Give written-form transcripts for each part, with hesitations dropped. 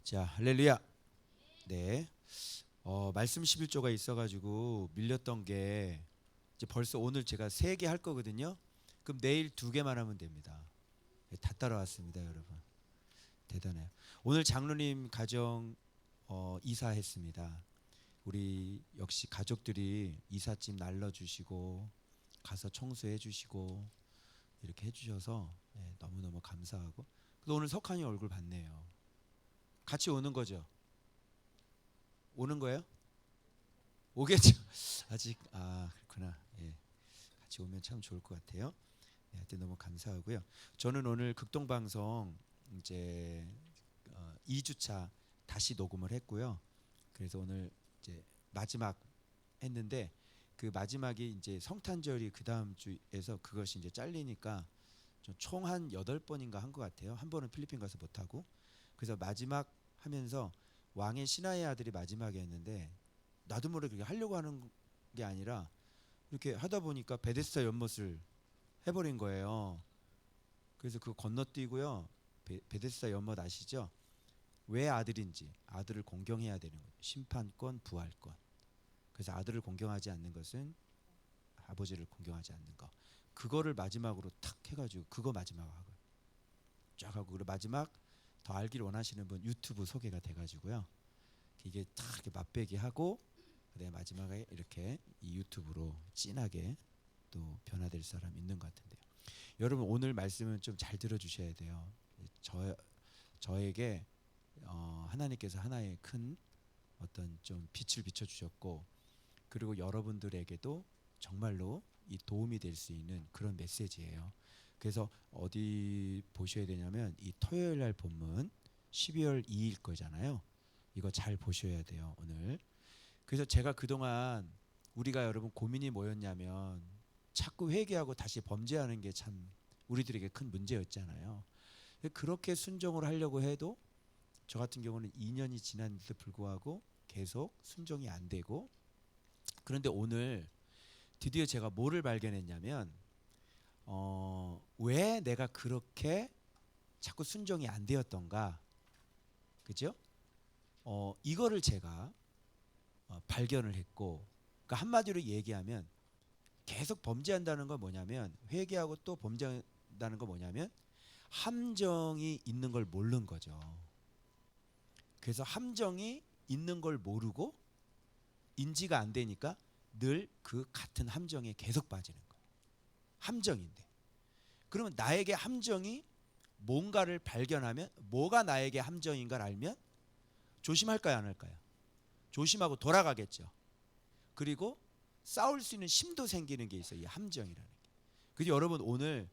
자, 할렐루야. 네. 말씀 11조가 있어가지고 밀렸던 게 이제 벌써 오늘 제가 3개 할 거거든요. 그럼 내일 2개만 하면 됩니다. 다 따라왔습니다, 여러분. 대단해요. 오늘 장로님 가정 이사했습니다. 우리 역시 가족들이 이삿짐 날라주시고 가서 청소해 주시고 이렇게 해주셔서 너무너무 감사하고, 또 오늘 석한이 얼굴 봤네요. 같이 오는 거죠? 오는 거예요? 오겠죠. 아직 그렇구나. 예, 같이 오면 참 좋을 것 같아요. 하여튼 너무 감사하고요. 저는 오늘 극동방송 이제 2주차 다시 녹음을 했고요. 그래서 오늘 이제 마지막 했는데, 그 마지막이 이제 성탄절이 그 다음 주에서 그것이 이제 잘리니까 총 한 8번인가 한 것 같아요. 한 번은 필리핀 가서 못 하고. 그래서 마지막 하면서 왕의 신하의 아들이 마지막에 했는데, 나도 모르게 그렇게 하려고 하는 게 아니라 이렇게 하다 보니까 베데스다 연못을 해버린 거예요. 그래서 그거 건너뛰고요. 베데스다 연못 아시죠? 왜 아들인지, 아들을 공경해야 되는 거예요. 심판권, 부활권. 그래서 아들을 공경하지 않는 것은 아버지를 공경하지 않는 거. 그거를 마지막으로 탁 해가지고 그거 마지막 하고 쫙 하고, 그리고 마지막 더 알기를 원하시는 분 유튜브 소개가 돼가지고요. 이게 탁 이렇게 맛배기 하고, 그다음에 마지막에 이렇게 이 유튜브로 진하게 또 변화될 사람 있는 것 같은데요. 여러분 오늘 말씀은 좀 잘 들어주셔야 돼요. 저에게 하나님께서 하나의 큰 어떤 좀 빛을 비춰주셨고, 그리고 여러분들에게도 정말로 이 도움이 될 수 있는 그런 메시지예요. 그래서 어디 보셔야 되냐면 이 토요일 날 본문 12월 2일 거잖아요. 이거 잘 보셔야 돼요, 오늘. 그래서 제가 그동안 우리가 여러분 고민이 뭐였냐면 자꾸 회개하고 다시 범죄하는 게 참 우리들에게 큰 문제였잖아요. 그렇게 순종을 하려고 해도 저 같은 경우는 2년이 지났는데도 불구하고 계속 순종이 안 되고, 그런데 오늘 드디어 제가 뭐를 발견했냐면 왜 내가 그렇게 자꾸 순종이 안 되었던가, 그죠? 이거를 제가 발견을 했고, 그러니까 한마디로 얘기하면 계속 범죄한다는 건 뭐냐면, 회개하고 또 범죄한다는 건 뭐냐면 함정이 있는 걸 모르는 거죠. 그래서 함정이 있는 걸 모르고 인지가 안 되니까 늘 그 같은 함정에 계속 빠지는 거예요. 함정인데. 그러면 나에게 함정이 뭔가를 발견하면, 뭐가 나에게 함정인가를 알면 조심할까요, 안 할까요? 조심하고 돌아가겠죠. 그리고 싸울 수 있는 힘도 생기는 게 있어요, 이 함정이라는 게. 그래서 여러분 오늘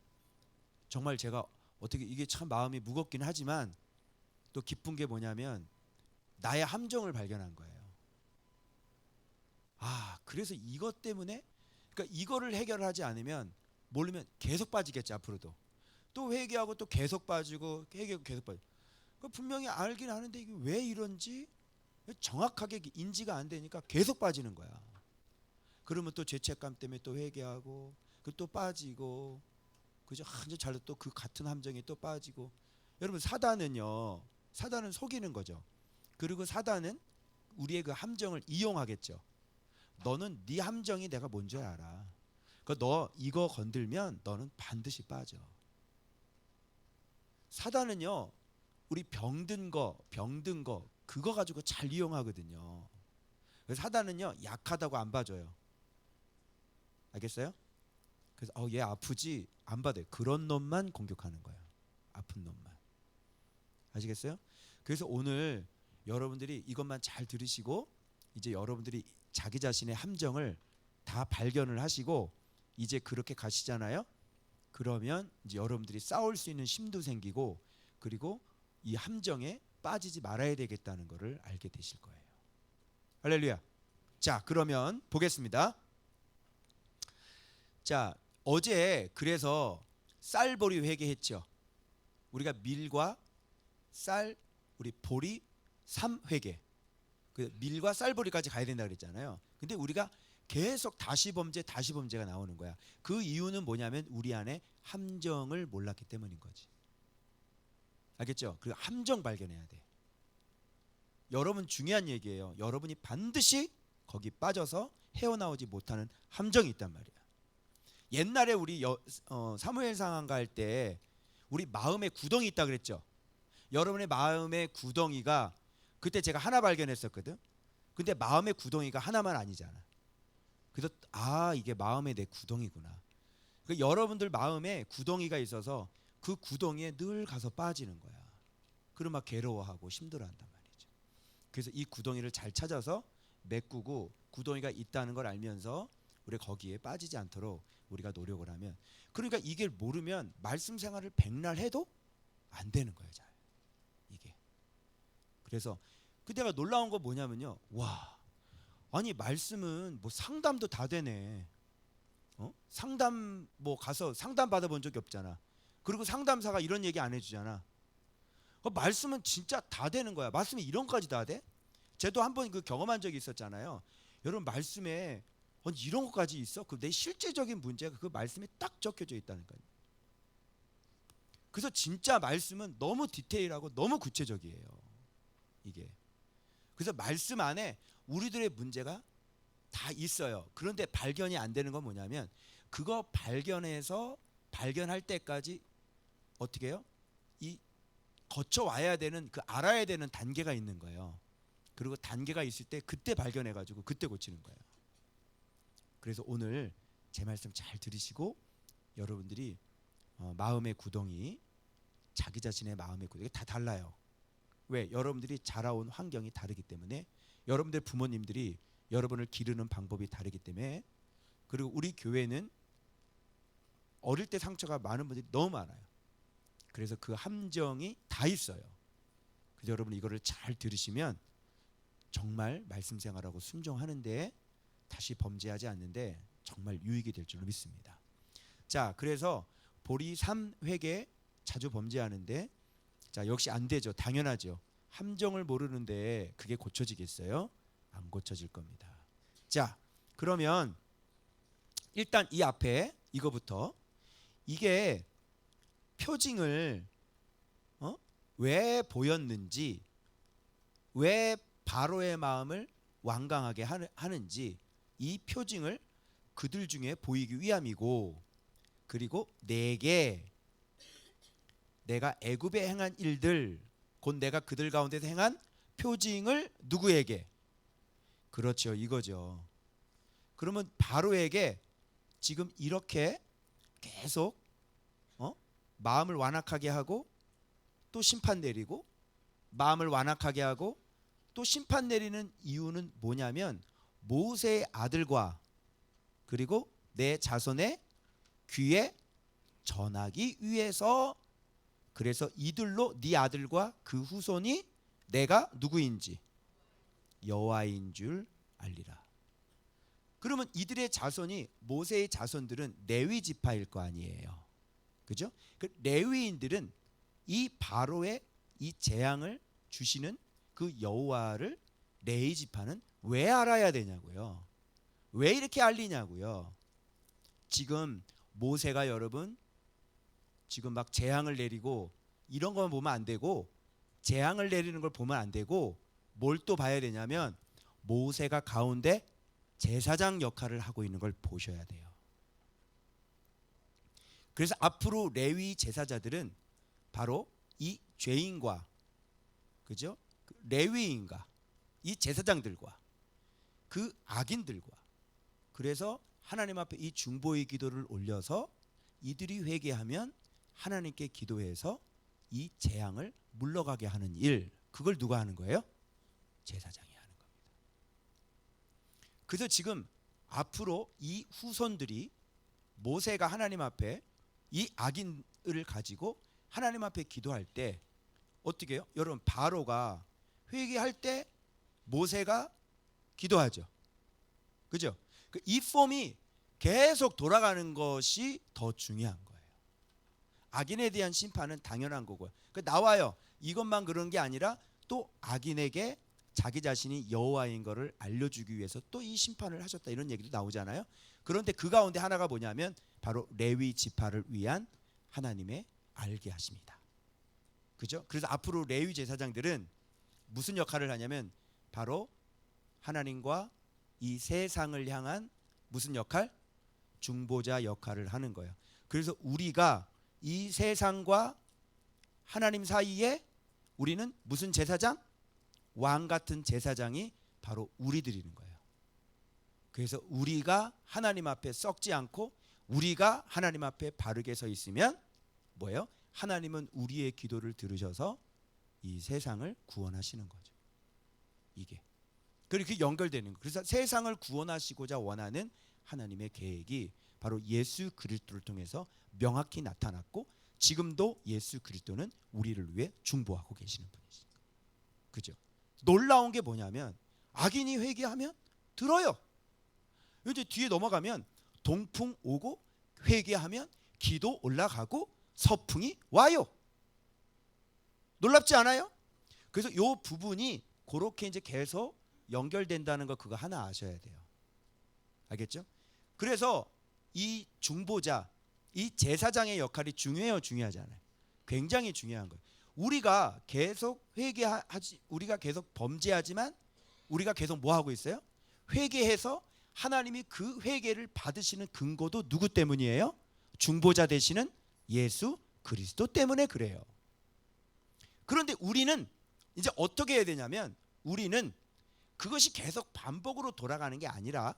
정말 제가 어떻게, 이게 참 마음이 무겁긴 하지만 또 기쁜 게 뭐냐면 나의 함정을 발견한 거예요. 그래서 이것 때문에, 그러니까 이거를 해결하지 않으면 모르면 계속 빠지겠지, 앞으로도. 또 회개하고 또 계속 빠지고, 회개하고 계속 빠지고. 분명히 알긴 아는데 이게 왜 이런지 정확하게 인지가 안 되니까 계속 빠지는 거야. 그러면 또 죄책감 때문에 또 회개하고, 또 빠지고, 그죠? 한참 잘도 또 그 같은 함정에 또 빠지고. 여러분 사단은 속이는 거죠. 그리고 사단은 우리의 그 함정을 이용하겠죠. 너는 네 함정이 내가 뭔지 알아. 너 이거 건들면 너는 반드시 빠져. 사단은요, 우리 병든 거 그거 가지고 잘 이용하거든요. 그래서 사단은요, 약하다고 안 봐줘요. 알겠어요? 그래서 얘 아프지? 안 받아요. 그런 놈만 공격하는 거예요. 아픈 놈만. 아시겠어요? 그래서 오늘 여러분들이 이것만 잘 들으시고, 이제 여러분들이 자기 자신의 함정을 다 발견을 하시고 이제 그렇게 가시잖아요. 그러면 이제 여러분들이 싸울 수 있는 힘도 생기고, 그리고 이 함정에 빠지지 말아야 되겠다는 것을 알게 되실 거예요. 할렐루야. 자, 그러면 보겠습니다. 자, 어제 그래서 쌀보리 회개했죠. 우리가 밀과 쌀, 우리 보리 3회개. 그 밀과 쌀보리까지 가야 된다 그랬잖아요. 근데 우리가 계속 다시 범죄가 나오는 거야. 그 이유는 뭐냐면 우리 안에 함정을 몰랐기 때문인 거지. 알겠죠? 그 함정 발견해야 돼. 여러분 중요한 얘기예요. 여러분이 반드시 거기 빠져서 헤어나오지 못하는 함정이 있단 말이야. 옛날에 우리 사무엘 상한가 할 때 우리 마음에 구덩이 있다 그랬죠. 여러분의 마음의 구덩이가 그때 제가 하나 발견했었거든. 근데 마음의 구덩이가 하나만 아니잖아. 그래서 이게 마음의 내 구덩이구나. 여러분들 마음에 구덩이가 있어서 그 구덩이에 늘 가서 빠지는 거야. 그럼 막 괴로워하고 힘들어한단 말이죠. 그래서 이 구덩이를 잘 찾아서 메꾸고 구덩이가 있다는 걸 알면서 우리 거기에 빠지지 않도록 우리가 노력을 하면, 그러니까 이게 모르면 말씀 생활을 백날 해도 안 되는 거예요. 잘 이게. 그래서 그때가 놀라운 거 뭐냐면요. 와, 아니 말씀은 뭐 상담도 다 되네. 상담 뭐 가서 상담 받아본 적이 없잖아. 그리고 상담사가 이런 얘기 안 해주잖아. 말씀은 진짜 다 되는 거야. 말씀이 이런 까지 다 돼? 저도 한번 그 경험한 적이 있었잖아요. 여러분 말씀에 이런 것까지 있어? 그 내 실제적인 문제가 그 말씀에 딱 적혀져 있다는 거예요. 그래서 진짜 말씀은 너무 디테일하고 너무 구체적이에요. 이게. 그래서 말씀 안에 우리들의 문제가 다 있어요. 그런데 발견이 안 되는 건 뭐냐면 그거 발견할 때까지 어떻게 해요? 이 거쳐와야 되는 그 알아야 되는 단계가 있는 거예요. 그리고 단계가 있을 때 그때 발견해가지고 그때 고치는 거예요. 그래서 오늘 제 말씀 잘 들으시고 여러분들이 마음의 구덩이, 자기 자신의 마음의 구덩이 다 달라요. 왜? 여러분들이 자라온 환경이 다르기 때문에, 여러분들 부모님들이 여러분을 기르는 방법이 다르기 때문에, 그리고 우리 교회는 어릴 때 상처가 많은 분들이 너무 많아요. 그래서 그 함정이 다 있어요. 그래서 여러분 이거를 잘 들으시면 정말 말씀 생활하고 순종하는데 다시 범죄하지 않는데 정말 유익이 될 줄로 믿습니다. 자, 그래서 보리 3회계 자주 범죄하는데, 자 역시 안 되죠. 당연하죠. 함정을 모르는데 그게 고쳐지겠어요? 안 고쳐질 겁니다. 자, 그러면 일단 이 앞에 이거부터, 이게 표징을 왜 보였는지, 왜 바로의 마음을 완강하게 하는지, 이 표징을 그들 중에 보이기 위함이고, 그리고 내가 애굽에 행한 일들, 곧 내가 그들 가운데서 행한 표징을 누구에게? 그렇죠, 이거죠. 그러면 바로에게 지금 이렇게 계속 마음을 완악하게 하고 또 심판 내리고, 마음을 완악하게 하고 또 심판 내리는 이유는 뭐냐면 모세의 아들과 그리고 내 자손의 귀에 전하기 위해서. 그래서 이들로 네 아들과 그 후손이 내가 누구인지 여호와인 줄 알리라. 그러면 이들의 자손이, 모세의 자손들은 레위 지파일 거 아니에요. 그죠? 그 레위인들은 이 바로의 이 재앙을 주시는 그 여호와를 레위 지파는 왜 알아야 되냐고요. 왜 이렇게 알리냐고요. 지금 모세가 여러분 지금 막 재앙을 내리고 이런 것만 보면 안 되고, 재앙을 내리는 걸 보면 안 되고, 뭘 또 봐야 되냐면 모세가 가운데 제사장 역할을 하고 있는 걸 보셔야 돼요. 그래서 앞으로 레위 제사자들은 바로 이 죄인과, 그죠? 레위인과 이 제사장들과 그 악인들과, 그래서 하나님 앞에 이 중보의 기도를 올려서 이들이 회개하면 하나님께 기도해서 이 재앙을 물러가게 하는 일, 그걸 누가 하는 거예요? 제사장이 하는 겁니다. 그래서 지금 앞으로 이 후손들이 모세가 하나님 앞에 이 악인을 가지고 하나님 앞에 기도할 때 어떻게 해요? 여러분 바로가 회개할 때 모세가 기도하죠. 그죠? 이 폼이 계속 돌아가는 것이 더 중요한 거예요. 악인에 대한 심판은 당연한 거고요. 나와요. 이것만 그런 게 아니라 또 악인에게 자기 자신이 여호와인 것을 알려주기 위해서 또 이 심판을 하셨다, 이런 얘기도 나오잖아요. 그런데 그 가운데 하나가 뭐냐면 바로 레위 지파를 위한 하나님의 알게 하십니다. 그죠? 그래서 앞으로 레위 제사장들은 무슨 역할을 하냐면 바로 하나님과 이 세상을 향한 무슨 역할? 중보자 역할을 하는 거예요. 그래서 우리가 이 세상과 하나님 사이에 우리는 무슨 제사장? 왕 같은 제사장이 바로 우리들이는 거예요. 그래서 우리가 하나님 앞에 썩지 않고 우리가 하나님 앞에 바르게 서 있으면 뭐예요? 하나님은 우리의 기도를 들으셔서 이 세상을 구원하시는 거죠. 이게 그렇게 연결되는 거예요. 그래서 세상을 구원하시고자 원하는 하나님의 계획이 바로 예수 그리스도를 통해서 명확히 나타났고 지금도 예수 그리스도는 우리를 위해 중보하고 계시는 분이시니까. 그죠? 놀라운 게 뭐냐면 악인이 회개하면 들어요. 이제 뒤에 넘어가면 동풍 오고 회개하면 기도 올라가고 서풍이 와요. 놀랍지 않아요? 그래서 이 부분이 그렇게 이제 계속 연결된다는 거 그거 하나 아셔야 돼요. 알겠죠? 그래서 이 중보자, 이 제사장의 역할이 중요해요, 중요하지 않아요? 굉장히 중요한 거예요. 우리가 계속 우리가 계속 범죄하지만 우리가 계속 뭐 하고 있어요? 회개해서 하나님이 그 회개를 받으시는 근거도 누구 때문이에요? 중보자 되시는 예수 그리스도 때문에 그래요. 그런데 우리는 이제 어떻게 해야 되냐면 우리는 그것이 계속 반복으로 돌아가는 게 아니라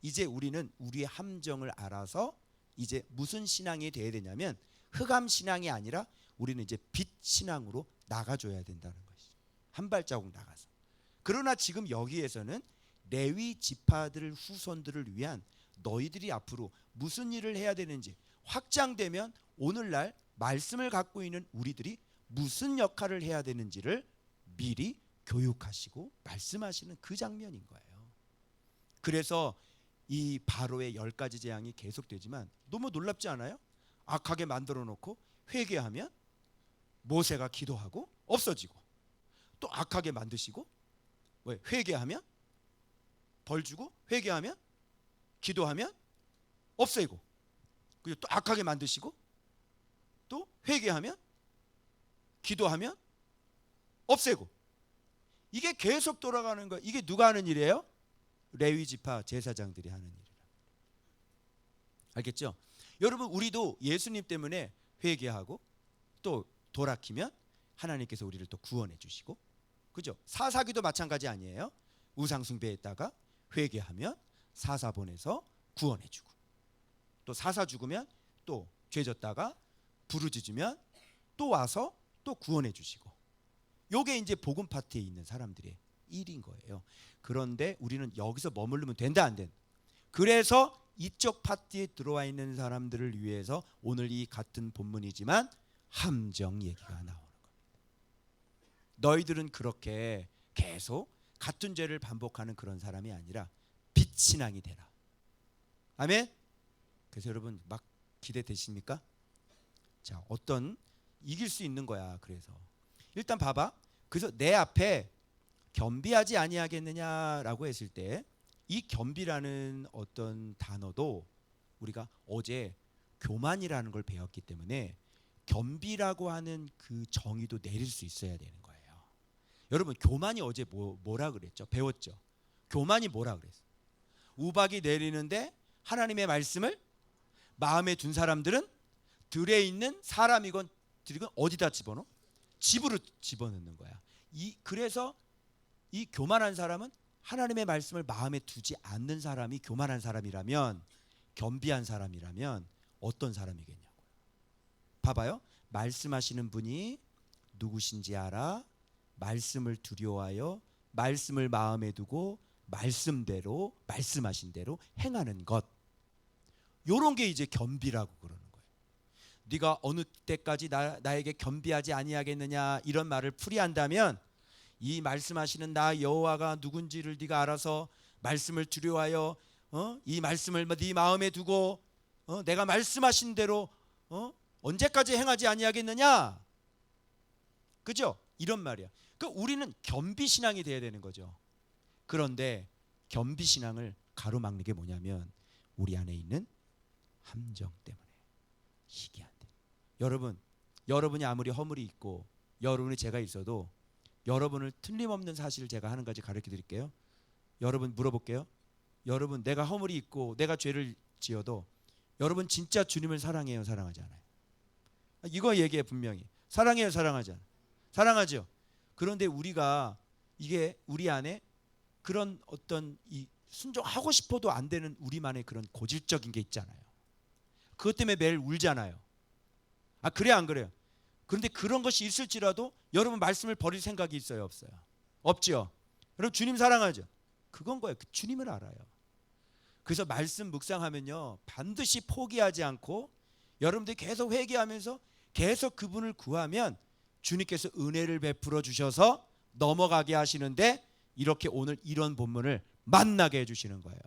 이제 우리는 우리의 함정을 알아서 이제 무슨 신앙이 돼야 되냐면 흑암 신앙이 아니라 우리는 이제 빛 신앙으로 나가줘야 된다는 것이죠. 한 발자국 나가서. 그러나 지금 여기에서는 레위 지파들 후손들을 위한 너희들이 앞으로 무슨 일을 해야 되는지 확장되면 오늘날 말씀을 갖고 있는 우리들이 무슨 역할을 해야 되는지를 미리 교육하시고 말씀하시는 그 장면인 거예요. 그래서 이 바로의 10가지 재앙이 계속되지만 너무 놀랍지 않아요? 악하게 만들어 놓고 회개하면 모세가 기도하고 없어지고 또 악하게 만드시고 왜? 회개하면 벌 주고 회개하면 기도하면 없애고 그리고 또 악하게 만드시고 또 회개하면 기도하면 없애고 이게 계속 돌아가는 거예요. 이게 누가 하는 일이에요? 레위 지파 제사장들이 하는 일이라. 알겠죠? 여러분 우리도 예수님 때문에 회개하고 또 돌아키면 하나님께서 우리를 또 구원해 주시고 그죠? 사사기도 마찬가지 아니에요? 우상 숭배했다가 회개하면 사사 보내서 구원해 주고 또 사사 죽으면 또 죄졌다가 부르짖으면 또 와서 또 구원해 주시고 요게 이제 복음 파트에 있는 사람들의 일인 거예요. 그런데 우리는 여기서 머무르면 된다 안 된다. 그래서 이쪽 파트에 들어와 있는 사람들을 위해서 오늘 이 같은 본문이지만 함정 얘기가 나오는 겁니다. 너희들은 그렇게 계속 같은 죄를 반복하는 그런 사람이 아니라 빛신앙이 되라. 아멘. 그래서 여러분 막 기대되십니까? 자, 어떤 이길 수 있는 거야. 그래서 일단 봐봐. 그래서 내 앞에 겸비하지 아니하겠느냐라고 했을 때 이 겸비라는 어떤 단어도 우리가 어제 교만이라는 걸 배웠기 때문에 겸비라고 하는 그 정의도 내릴 수 있어야 되는 거예요. 여러분 교만이 어제 뭐라 그랬죠? 배웠죠? 교만이 뭐라 그랬어? 우박이 내리는데 하나님의 말씀을 마음에 둔 사람들은 들에 있는 사람이건 들이건 어디다 집어넣어? 집으로 집어넣는 거야. 그래서 이 교만한 사람은 하나님의 말씀을 마음에 두지 않는 사람이 교만한 사람이라면 겸비한 사람이라면 어떤 사람이겠냐고요. 봐봐요. 말씀하시는 분이 누구신지 알아? 말씀을 두려워하여 말씀을 마음에 두고 말씀대로 말씀하신 대로 행하는 것. 요런 게 이제 겸비라고 그러는 거예요. 네가 어느 때까지 나에게 겸비하지 아니하겠느냐 이런 말을 풀이한다면 이 말씀하시는 나 여호와가 누군지를 네가 알아서 말씀을 두려워하여 이 말씀을 네 마음에 두고 내가 말씀하신 대로 언제까지 행하지 아니하겠느냐. 그죠? 이런 말이야. 그러니까 우리는 겸비신앙이 돼야 되는 거죠. 그런데 겸비신앙을 가로막는 게 뭐냐면 우리 안에 있는 함정 때문에 이게 안 돼. 여러분이 아무리 허물이 있고 여러분이 죄가 있어도 여러분을 틀림없는 사실을 제가 한 가지 가르쳐 드릴게요. 여러분 물어볼게요. 여러분 내가 허물이 있고 내가 죄를 지어도 여러분 진짜 주님을 사랑해요, 사랑하지 않아요? 이거 얘기해 분명히. 사랑해요, 사랑하지 않아요? 사랑하죠. 그런데 우리가 이게 우리 안에 그런 어떤 이 순종하고 싶어도 안 되는 우리만의 그런 고질적인 게 있잖아요. 그것 때문에 매일 울잖아요. 그래요, 안 그래요? 그런데 그런 것이 있을지라도 여러분 말씀을 버릴 생각이 있어요, 없어요? 없죠. 여러분 주님 사랑하죠. 그건 거예요. 그 주님을 알아요. 그래서 말씀 묵상하면요 반드시 포기하지 않고 여러분들이 계속 회개하면서 계속 그분을 구하면 주님께서 은혜를 베풀어 주셔서 넘어가게 하시는데 이렇게 오늘 이런 본문을 만나게 해주시는 거예요.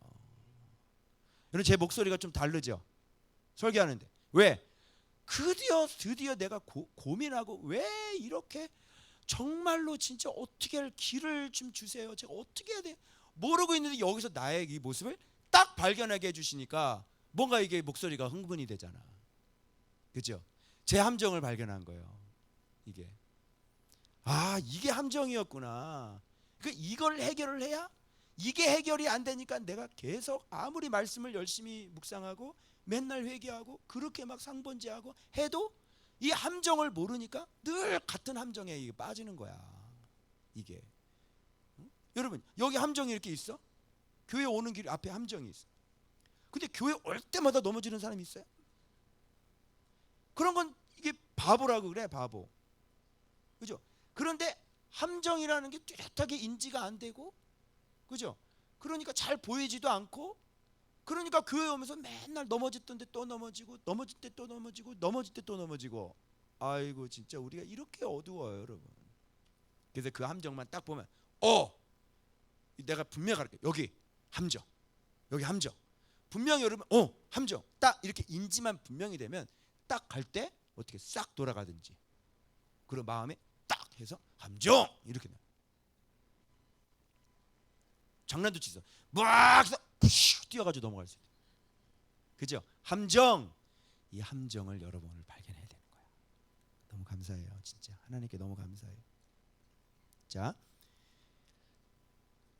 여러분 제 목소리가 좀 다르죠? 설교하는데 왜? 드디어 내가 고민하고 왜 이렇게 정말로 진짜 어떻게 할 길을 좀 주세요. 제가 어떻게 해야 돼? 모르고 있는데 여기서 나의 이 모습을 딱 발견하게 해주시니까 뭔가 이게 목소리가 흥분이 되잖아. 그죠? 제 함정을 발견한 거예요. 이게 이게 함정이었구나. 그러니까 이걸 해결을 해야 이게 해결이 안 되니까 내가 계속 아무리 말씀을 열심히 묵상하고 맨날 회개하고 그렇게 막 상번제하고 해도 이 함정을 모르니까 늘 같은 함정에 빠지는 거야. 이게 응? 여러분 여기 함정이 이렇게 있어? 교회 오는 길 앞에 함정이 있어. 근데 교회 올 때마다 넘어지는 사람이 있어요? 그런 건 이게 바보라고 그래, 바보. 그죠? 그런데 함정이라는 게 뚜렷하게 인지가 안 되고, 그죠? 그러니까 잘 보이지도 않고, 그러니까 교회 오면서 맨날 넘어졌던데 또 넘어지고, 넘어질 때 또 넘어지고, 넘어질 때 또 넘어지고. 아이고 진짜 우리가 이렇게 어두워요, 여러분. 그래서 그 함정만 딱 보면, 내가 분명히 가르쳐. 여기 함정, 여기 함정. 분명히 여러분, 함정. 딱 이렇게 인지만 분명히 되면 딱 갈 때 어떻게 싹 돌아가든지. 그런 마음에 딱 해서 함정 이렇게 나. 장난도 치서 막 해서 뛰어가지고 넘어갈 수 있대. 그죠? 함정. 이 함정을 여러분을 발견해야 되는 거야. 너무 감사해요, 진짜 하나님께 너무 감사해요. 자,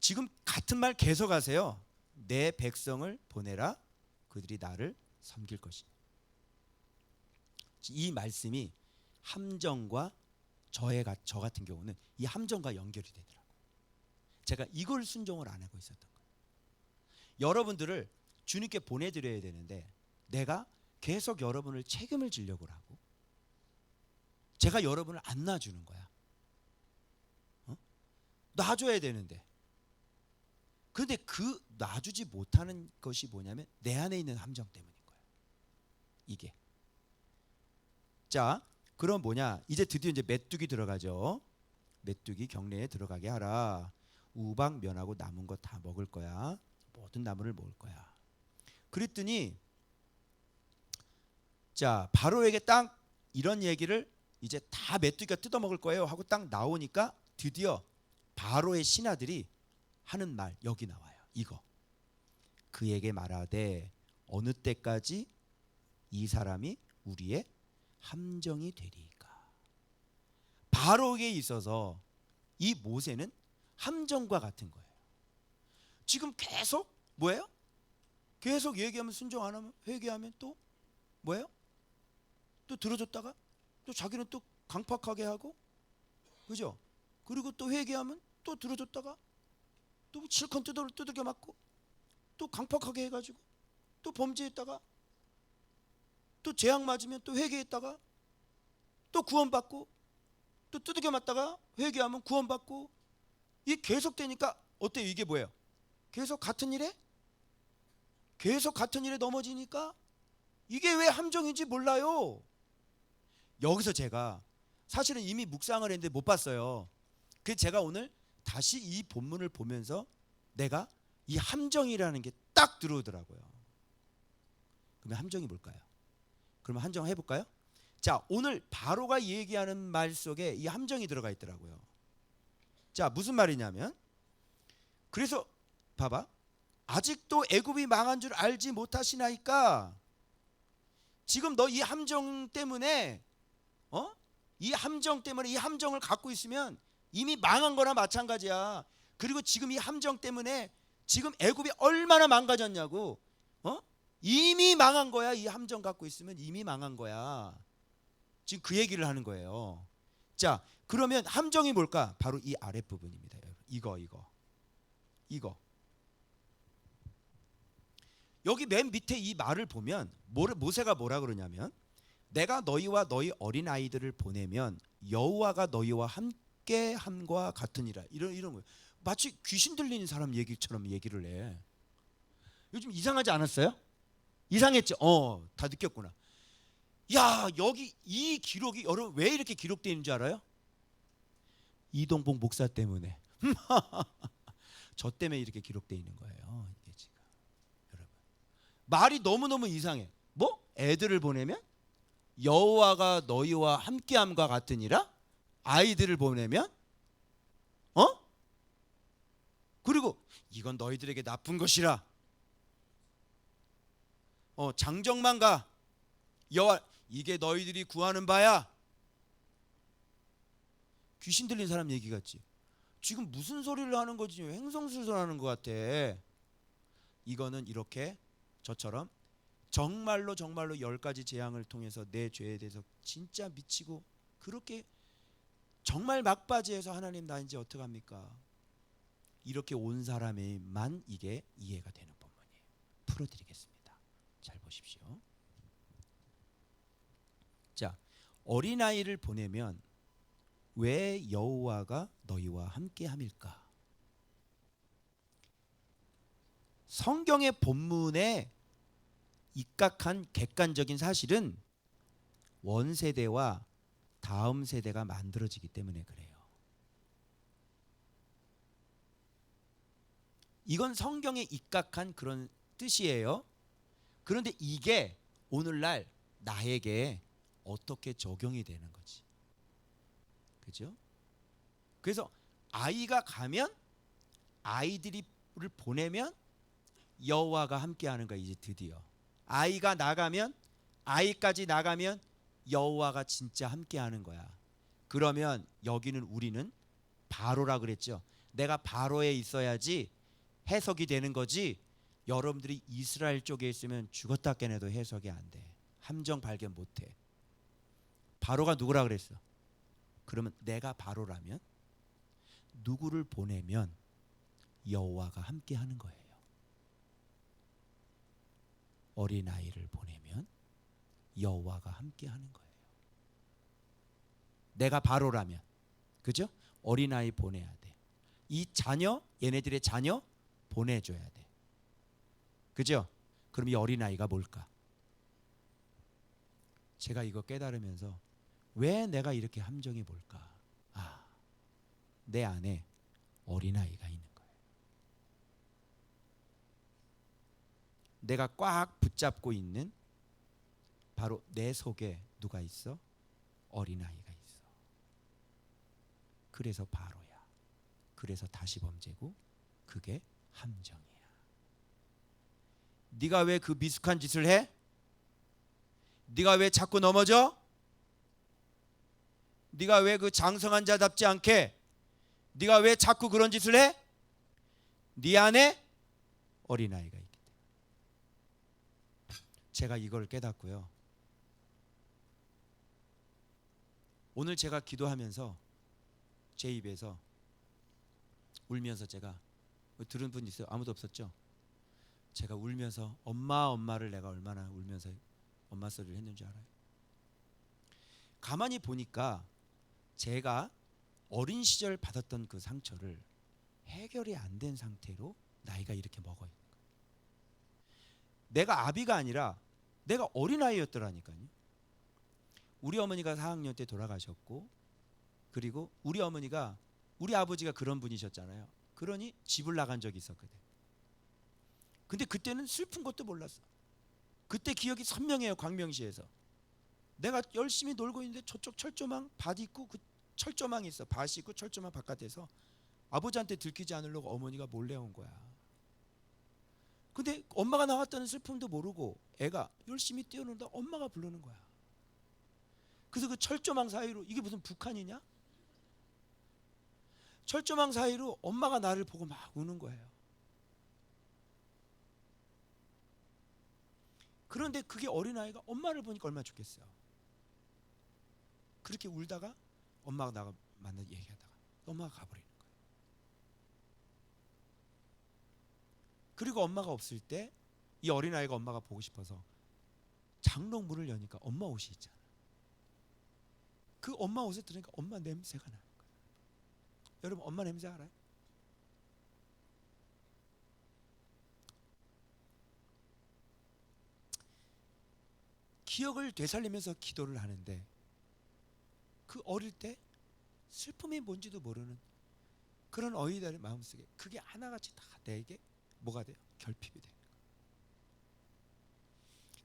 지금 같은 말 계속하세요. 내 백성을 보내라. 그들이 나를 섬길 것이니. 이 말씀이 함정과 저 같은 경우는 이 함정과 연결이 되더라고요. 제가 이걸 순종을 안 하고 있었던 거예요. 여러분들을 주님께 보내드려야 되는데 내가 계속 여러분을 책임을 지려고 하고 제가 여러분을 안 놔주는 거야. 놔줘야 되는데 그런데 그 놔주지 못하는 것이 뭐냐면 내 안에 있는 함정 때문인 거예요. 이게. 자, 그럼 뭐냐? 이제 드디어 이제 메뚜기 들어가죠. 메뚜기 경내에 들어가게 하라. 우박 면하고 남은 거 다 먹을 거야. 모든 나무를 먹을 거야. 그랬더니 자, 바로에게 딱 이런 얘기를 이제 다 메뚜기가 뜯어 먹을 거예요 하고 딱 나오니까 드디어 바로의 신하들이 하는 말 여기 나와요. 이거. 그에게 말하되 어느 때까지 이 사람이 우리의 함정이 되리까. 바로에게 있어서 이 모세는 함정과 같은 거예요. 지금 계속 뭐예요? 계속 얘기하면 순종 안 하면 회개하면 또 뭐예요? 또 들어줬다가 또 자기는 또 강팍하게 하고, 그죠? 그리고 또 회개하면 또 들어줬다가 또 실컷 두들겨 맞고 또 강팍하게 해가지고 또 범죄했다가 또 재앙 맞으면 또 회개했다가 또 구원받고 또 두들겨 맞다가 회개하면 구원받고 이게 계속되니까 어때요? 이게 뭐예요? 계속 같은 일에 넘어지니까 이게 왜 함정인지 몰라요. 여기서 제가 사실은 이미 묵상을 했는데 못 봤어요. 그래서 제가 오늘 다시 이 본문을 보면서 내가 이 함정이라는 게 딱 들어오더라고요. 그러면 함정이 뭘까요? 그러면 함정 해볼까요? 자, 오늘 바로가 얘기하는 말 속에 이 함정이 들어가 있더라고요. 자, 무슨 말이냐면 그래서 봐봐. 아직도 애굽이 망한 줄 알지 못하시나이까. 지금 너 이 함정 때문에 이 함정을 갖고 있으면 이미 망한 거나 마찬가지야. 그리고 지금 이 함정 때문에 지금 애굽이 얼마나 망가졌냐고. 이미 망한 거야. 이 함정 갖고 있으면 이미 망한 거야. 지금 그 얘기를 하는 거예요. 자, 그러면 함정이 뭘까? 바로 이 아랫부분입니다. 이거. 여기 맨 밑에 이 말을 보면 모세가 뭐라 그러냐면, 내가 너희와 너희 어린 아이들을 보내면 여호와가 너희와 함께 함과 같으니라. 이런 거예요. 마치 귀신 들리는 사람 얘기처럼 얘기를 해. 요즘 이상하지 않았어요? 이상했죠? 다 느꼈구나. 야, 여기 이 기록이 여러분 왜 이렇게 기록되어 있는 줄 알아요? 이동복 목사 때문에. 저 때문에 이렇게 기록되어 있는 거예요. 이게 지금 여러분 말이 너무너무 이상해. 뭐? 애들을 보내면 여호와가 너희와 함께함과 같으니라? 아이들을 보내면? 그리고 이건 너희들에게 나쁜 것이라. 장정만 가. 여호와, 이게 너희들이 구하는 바야. 귀신 들린 사람 얘기 같지? 지금 무슨 소리를 하는 거지? 횡성술설하는 것 같아. 이거는 이렇게 저처럼 정말로 10가지 재앙을 통해서 내 죄에 대해서 진짜 미치고 그렇게 정말 막바지에서 하나님 나 이제 어떡합니까? 이렇게 온 사람에만 이게 이해가 되는 본문이에요. 풀어드리겠습니다. 잘 보십시오. 자, 어린아이를 보내면 왜 여호와가 너희와 함께함일까? 성경의 본문에 입각한 객관적인 사실은 원세대와 다음 세대가 만들어지기 때문에 그래요. 이건 성경에 입각한 그런 뜻이에요. 그런데 이게 오늘날 나에게 어떻게 적용이 되는 거지? 그죠? 그래서 아이가 가면, 아이들을 보내면 여호와가 함께하는 거야. 이제 드디어 아이가 나가면, 아이까지 나가면 여호와가 진짜 함께하는 거야. 그러면 여기는 우리는 바로라 그랬죠. 내가 바로에 있어야지 해석이 되는 거지. 여러분들이 이스라엘 쪽에 있으면 죽었다 깨내도 해석이 안 돼. 함정 발견 못 해. 바로가 누구라 그랬어? 그러면 내가 바로라면 누구를 보내면 여호와가 함께 하는 거예요. 어린아이를 보내면 여호와가 함께 하는 거예요. 내가 바로라면, 그죠? 어린아이 보내야 돼. 이 자녀, 얘네들의 자녀 보내줘야 돼. 그죠? 그럼 이 어린아이가 뭘까? 제가 이거 깨달으면서 왜 내가 이렇게 함정이 뭘까? 내 안에 어린아이가 있는 거예요. 내가 꽉 붙잡고 있는 바로 내 속에 누가 있어? 어린아이가 있어. 그래서 바로야. 그래서 다시 범죄고 그게 함정이야. 네가 왜 그 미숙한 짓을 해? 네가 왜 자꾸 넘어져? 네가 왜 그 장성한 자답지 않게 네가 왜 자꾸 그런 짓을 해? 네 안에 어린아이가 있기 때문에. 제가 이걸 깨닫고요. 오늘 제가 기도하면서 제 입에서 울면서 제가, 들은 분 있어요? 아무도 없었죠? 제가 울면서 엄마를 내가 얼마나 울면서 엄마 소리를 했는지 알아요? 가만히 보니까 제가 어린 시절 받았던 그 상처를 해결이 안 된 상태로 나이가 이렇게 먹어요. 내가 아비가 아니라 내가 어린아이였더라니까요. 우리 어머니가 4학년 때 돌아가셨고, 그리고 우리 어머니가, 우리 아버지가 그런 분이셨잖아요. 그러니 집을 나간 적이 있었거든. 근데 그때는 슬픈 것도 몰랐어. 그때 기억이 선명해요. 광명시에서 내가 열심히 놀고 있는데 저쪽 철조망 밭 있고 그 철조망이 있어. 밭이 있고 철조망 바깥에서 아버지한테 들키지 않으려고 어머니가 몰래 온 거야. 근데 엄마가 나왔다는 슬픔도 모르고 애가 열심히 뛰어놀다 엄마가 부르는 거야. 그래서 그 철조망 사이로, 이게 무슨 북한이냐? 철조망 사이로 엄마가 나를 보고 막 우는 거예요. 그런데 그게 어린아이가 엄마를 보니까 얼마나 좋겠어요. 그렇게 울다가 엄마가 나가 만나 얘기하다가 엄마가 가버리는 거예요. 그리고 엄마가 없을 때 이 어린아이가 엄마가 보고 싶어서 장롱문을 여니까 엄마 옷이 있잖아. 그 엄마 옷을 들으니까 엄마 냄새가 나는 거예요. 여러분, 엄마 냄새 알아요? 기억을 되살리면서 기도를 하는데 그 어릴 때 슬픔이 뭔지도 모르는 그런 어린이들의 마음속에 그게 하나같이 다 내게 뭐가 돼요? 결핍이 되는 거예요.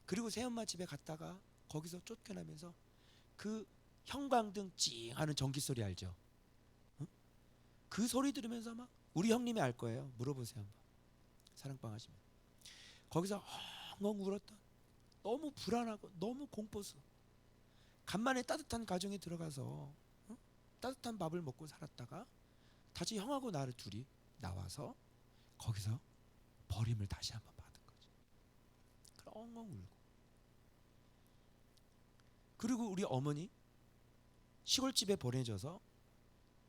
그리고 새엄마 집에 갔다가 거기서 쫓겨나면서 그 형광등 찡 하는 전기 소리 알죠? 응? 그 소리 들으면서 막 우리 형님이 알 거예요. 물어보세요 한번. 사랑방 하시면. 거기서 엉엉 울었던 너무 불안하고 너무 공포스러워. 간만에 따뜻한 가정에 들어가서 따뜻한 밥을 먹고 살았다가 다시 형하고 나를 둘이 나와서 거기서 버림을 다시 한번 받은 거죠. 엉엉 울고. 그리고 우리 어머니 시골집에 보내져서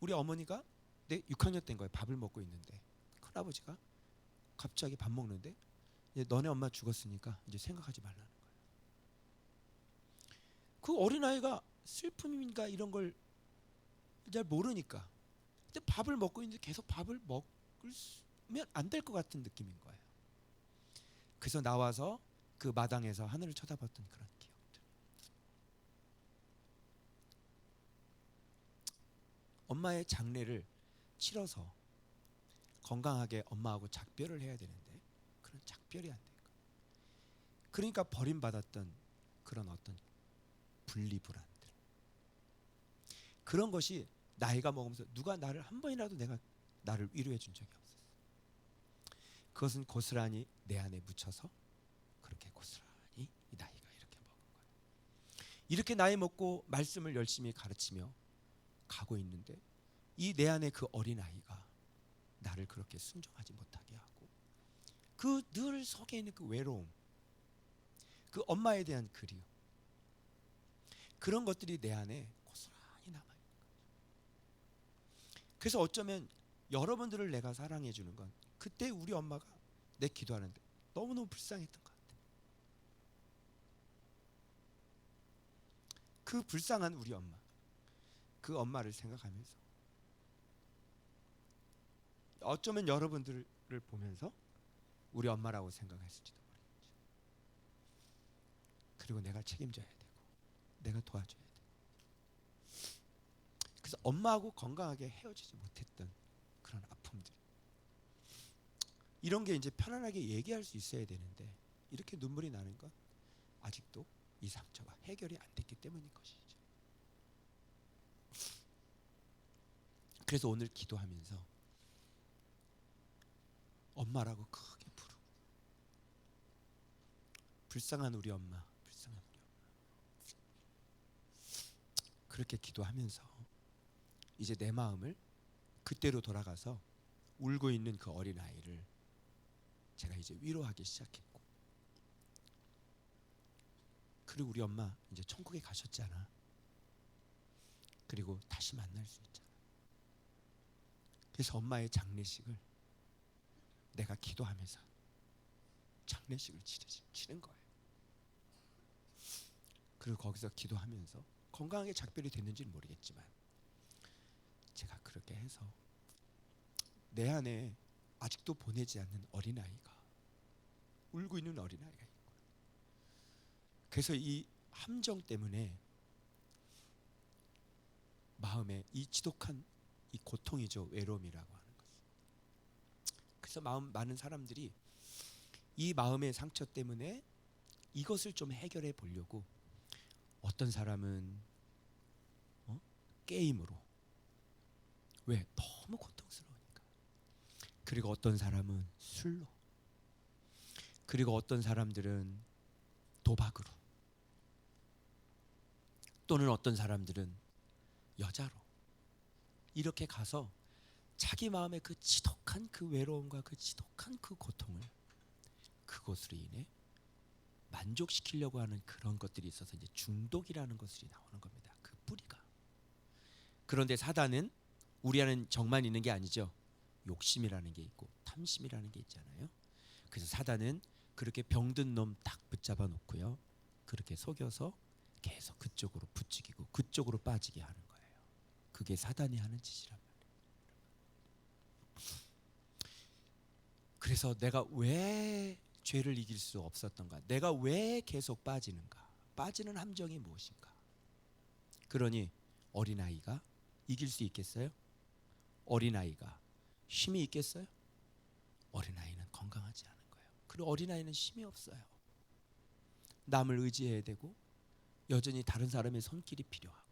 우리 어머니가 내 6학년 때인 거예요. 밥을 먹고 있는데 큰아버지가 갑자기 밥 먹는데 이제 너네 엄마 죽었으니까 이제 생각하지 말라는 거예요. 그 어린아이가 슬픔인가 이런 걸 잘 모르니까 근데 밥을 먹고 있는데 계속 밥을 먹으면 안 될 것 같은 느낌인 거예요. 그래서 나와서 그 마당에서 하늘을 쳐다봤던 그런 기억들. 엄마의 장례를 치러서 건강하게 엄마하고 작별을 해야 되는데 그런 작별이 안 된 거예요. 그러니까 버림받았던 그런 어떤 분리불안들, 그런 것이 나이가 먹으면서 누가 나를 한 번이라도 나를 위로해 준 적이 없었어요. 그것은 고스란히 내 안에 묻혀서 그렇게 고스란히 이 나이가 이렇게 먹은 거예요. 이렇게 나이 먹고 말씀을 열심히 가르치며 가고 있는데 이 내 안에 그 어린아이가 나를 그렇게 순종하지 못하게 하고 그 늘 속에 있는 그 외로움, 그 엄마에 대한 그리움, 그런 것들이 내 안에 고스란히 남아있는 거예요. 그래서 어쩌면 여러분들을 내가 사랑해 주는 건 그때 우리 엄마가 내 기도하는데 너무너무 불쌍했던 것 같아요. 그 불쌍한 우리 엄마, 그 엄마를 생각하면서 어쩌면 여러분들을 보면서 우리 엄마라고 생각했을지도 모르겠죠. 그리고 내가 책임져야 되고 내가 도와줘야 되고. 그래서 엄마하고 건강하게 헤어지지 못했던 그런 아픔들, 이런 게 이제 편안하게 얘기할 수 있어야 되는데 이렇게 눈물이 나는 건 아직도 이 상처가 해결이 안 됐기 때문인 것이죠. 그래서 오늘 기도하면서 엄마라고 크게 부르고 불쌍한 우리 엄마, 불쌍한 우리 엄마, 그렇게 기도하면서 이제 내 마음을 그때로 돌아가서 울고 있는 그 어린아이를 제가 이제 위로하기 시작했고, 그리고 우리 엄마 이제 천국에 가셨잖아. 그리고 다시 만날 수 있잖아. 그래서 엄마의 장례식을 내가 기도하면서 장례식을 치는 거예요. 그리고 거기서 기도하면서 건강하게 작별이 됐는지는 모르겠지만 제가 그렇게 해서 내 안에 아직도 보내지 않는 어린아이가, 울고 있는 어린아이가 있고, 그래서 이 함정 때문에 마음에 이 지독한 이 고통이죠. 외로움이라고 하는 것은. 그래서 많은 사람들이 이 마음의 상처 때문에 이것을 좀 해결해 보려고 어떤 사람은 게임으로, 왜? 너무 고통스러우니까. 그리고 어떤 사람은 술로, 그리고 어떤 사람들은 도박으로, 또는 어떤 사람들은 여자로 이렇게 가서 자기 마음의 그 지독한 그 외로움과 그 지독한 그 고통을 그것으로 인해 만족시키려고 하는 그런 것들이 있어서 이제 중독이라는 것이 나오는 겁니다. 그 뿌리가. 그런데 사단은 우리 안에 정만 있는 게 아니죠. 욕심이라는 게 있고 탐심이라는 게 있잖아요. 그래서 사단은 그렇게 병든 놈 딱 붙잡아 놓고요, 그렇게 속여서 계속 그쪽으로 부추기고 그쪽으로 빠지게 하는 거예요. 그게 사단이 하는 짓이란 말이에요. 그래서 내가 왜 죄를 이길 수 없었던가, 내가 왜 계속 빠지는가, 빠지는 함정이 무엇인가. 그러니 어린아이가 이길 수 있겠어요? 어린아이가 힘이 있겠어요? 어린아이는 건강하지 않은 거예요. 그리고 어린아이는 힘이 없어요. 남을 의지해야 되고 여전히 다른 사람의 손길이 필요하고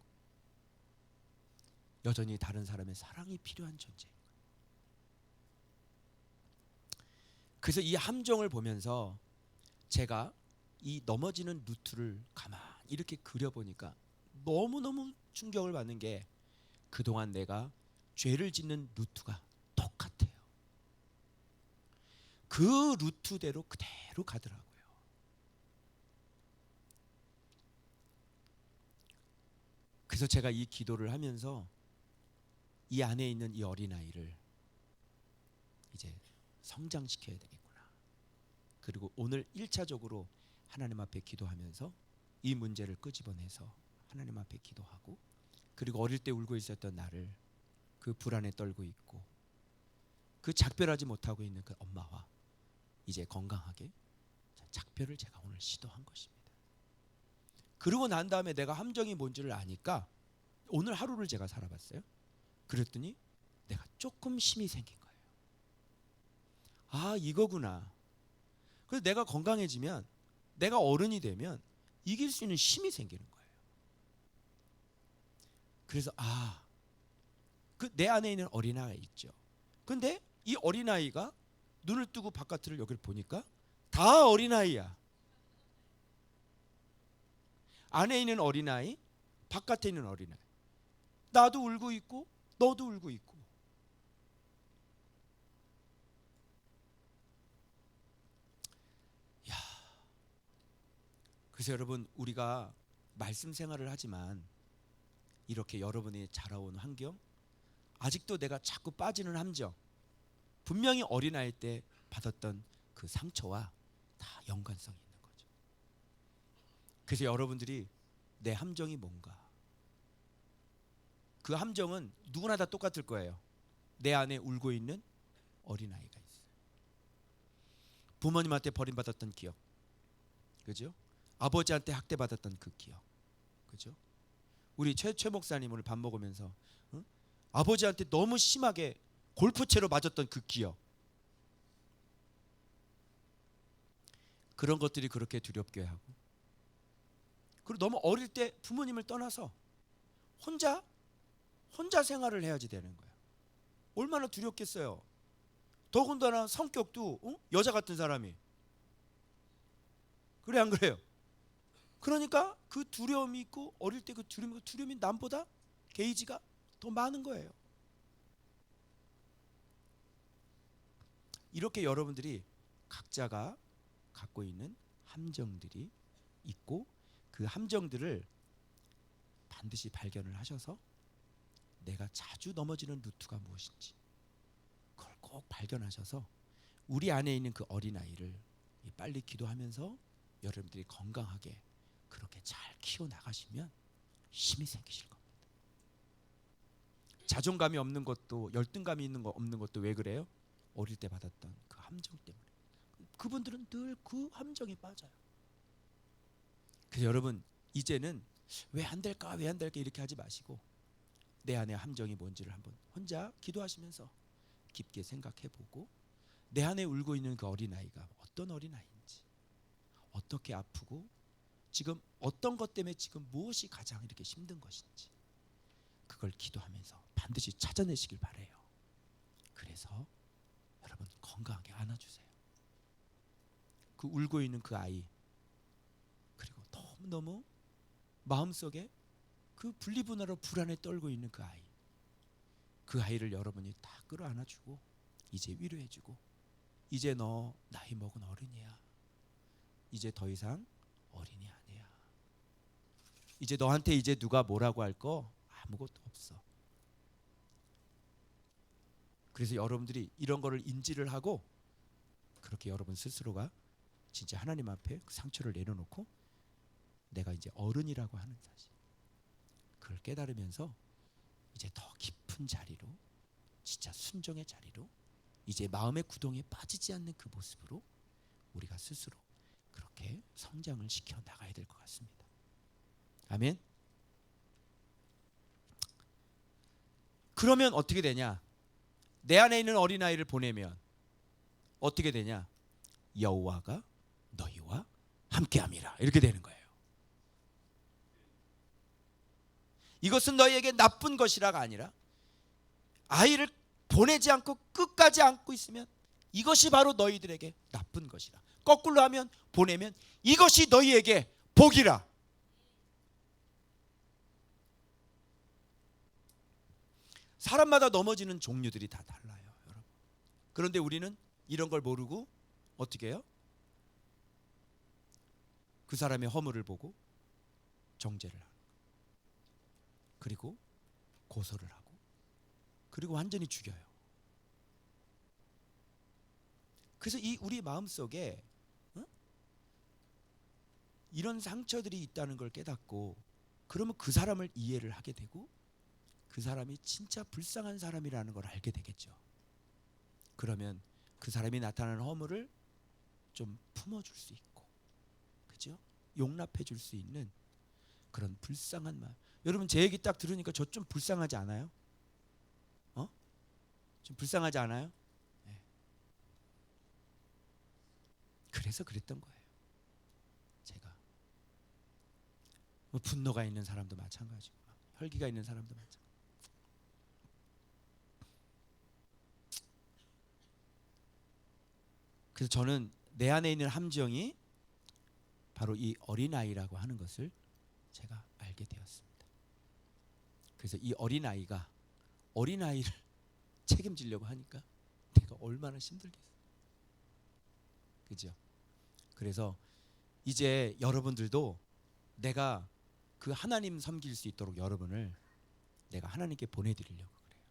여전히 다른 사람의 사랑이 필요한 존재인 거예요. 그래서 이 함정을 보면서 제가 이 넘어지는 루트를 가만히 이렇게 그려보니까 너무너무 충격을 받는 게, 그동안 내가 죄를 짓는 루트가 똑같아요. 그 루트대로 그대로 가더라고요. 그래서 제가 이 기도를 하면서 이 안에 있는 이 어린아이를 이제 성장시켜야 되겠구나. 그리고 오늘 1차적으로 하나님 앞에 기도하면서 이 문제를 끄집어내서 하나님 앞에 기도하고, 그리고 어릴 때 울고 있었던 나를, 그 불안에 떨고 있고 그 작별하지 못하고 있는 그 엄마와 이제 건강하게 작별을 제가 오늘 시도한 것입니다. 그러고 난 다음에 내가 함정이 뭔지를 아니까 오늘 하루를 제가 살아봤어요. 그랬더니 내가 조금 힘이 생긴 거예요. 아, 이거구나. 그래서 내가 건강해지면, 내가 어른이 되면 이길 수 있는 힘이 생기는 거예요. 그래서 그 내 안에 있는 어린아이가 있죠. 근데 이 어린아이가 눈을 뜨고 바깥을 여기를 보니까 다 어린아이야. 안에 있는 어린아이, 바깥에 있는 어린아이. 나도 울고 있고 너도 울고 있고. 야, 그래서 여러분, 우리가 말씀 생활을 하지만 이렇게 여러분이 자라온 환경, 아직도 내가 자꾸 빠지는 함정, 분명히 어린아이 때 받았던 그 상처와 다 연관성이 있는 거죠. 그래서 여러분들이 내 함정이 뭔가, 그 함정은 누구나 다 똑같을 거예요. 내 안에 울고 있는 어린아이가 있어요. 부모님한테 버림받았던 기억, 그죠? 아버지한테 학대받았던 그 기억, 그죠? 우리 최 목사님 오늘 밥 먹으면서 아버지한테 너무 심하게 골프채로 맞았던 그 기억, 그런 것들이 그렇게 두렵게 하고, 그리고 너무 어릴 때 부모님을 떠나서 혼자 생활을 해야지 되는 거야. 얼마나 두렵겠어요. 더군다나 성격도 여자 같은 사람이. 그래 안 그래요? 그러니까 그 두려움이 있고, 어릴 때 그 두려움이 남보다 게이지가 더 많은 거예요. 이렇게 여러분들이 각자가 갖고 있는 함정들이 있고, 그 함정들을 반드시 발견을 하셔서 내가 자주 넘어지는 루트가 무엇인지 그걸 꼭 발견하셔서 우리 안에 있는 그 어린아이를 빨리 기도하면서 여러분들이 건강하게 그렇게 잘 키워나가시면 힘이 생기실 겁니다. 자존감이 없는 것도, 열등감이 없는 것도 왜 그래요? 어릴 때 받았던 그 함정 때문에. 그분들은 늘 그 함정에 빠져요. 그래서 여러분, 이제는 왜 안 될까 이렇게 하지 마시고 내 안에 함정이 뭔지를 한번 혼자 기도하시면서 깊게 생각해보고, 내 안에 울고 있는 그 어린아이가 어떤 어린아이인지, 어떻게 아프고 지금 어떤 것 때문에 지금 무엇이 가장 이렇게 힘든 것인지, 그걸 기도하면서 반드시 찾아내시길 바래요. 그래서 여러분 건강하게 안아주세요. 그 울고 있는 그 아이, 그리고 너무너무 마음속에 그 분리분화로 불안에 떨고 있는 그 아이, 그 아이를 여러분이 다 끌어안아주고 이제 위로해주고, 이제 너 나이 먹은 어른이야. 이제 더 이상 어린이 아니야. 이제 너한테 이제 누가 뭐라고 할 거 아무것도 없어. 그래서 여러분들이 이런 거를 인지를 하고, 그렇게 여러분 스스로가 진짜 하나님 앞에 그 상처를 내려놓고 내가 이제 어른이라고 하는 사실, 그걸 깨달으면서 이제 더 깊은 자리로, 진짜 순종의 자리로, 이제 마음의 구덩이에 빠지지 않는 그 모습으로 우리가 스스로 그렇게 성장을 시켜 나가야 될 것 같습니다. 아멘. 그러면 어떻게 되냐? 내 안에 있는 어린아이를 보내면 어떻게 되냐? 여호와가 너희와 함께함이라, 이렇게 되는 거예요. 이것은 너희에게 나쁜 것이라가 아니라, 아이를 보내지 않고 끝까지 안고 있으면 이것이 바로 너희들에게 나쁜 것이라. 거꾸로 하면, 보내면 이것이 너희에게 복이라. 사람마다 넘어지는 종류들이 다 달라요, 여러분. 그런데 우리는 이런 걸 모르고 어떻게 해요? 그 사람의 허물을 보고 정죄를 하고, 그리고 고소를 하고, 그리고 완전히 죽여요. 그래서 이 우리 마음속에 이런 상처들이 있다는 걸 깨닫고, 그러면 그 사람을 이해를 하게 되고, 그 사람이 진짜 불쌍한 사람이라는 걸 알게 되겠죠. 그러면 그 사람이 나타나는 허물을 좀 품어줄 수 있고, 그죠? 용납해 줄 수 있는 그런 불쌍한 마음. 여러분, 제 얘기 딱 들으니까 저 좀 불쌍하지 않아요? 좀 불쌍하지 않아요? 네. 그래서 그랬던 거예요. 제가 뭐 분노가 있는 사람도 마찬가지고, 혈기가 있는 사람도 마찬가지고. 그래서 저는 내 안에 있는 함정이 바로 이 어린아이라고 하는 것을 제가 알게 되었습니다. 그래서 이 어린아이가 어린아이를 책임지려고 하니까 내가 얼마나 힘들겠어요. 그죠? 그래서 이제 여러분들도 내가 그 하나님 섬길 수 있도록 여러분을 내가 하나님께 보내드리려고 그래요.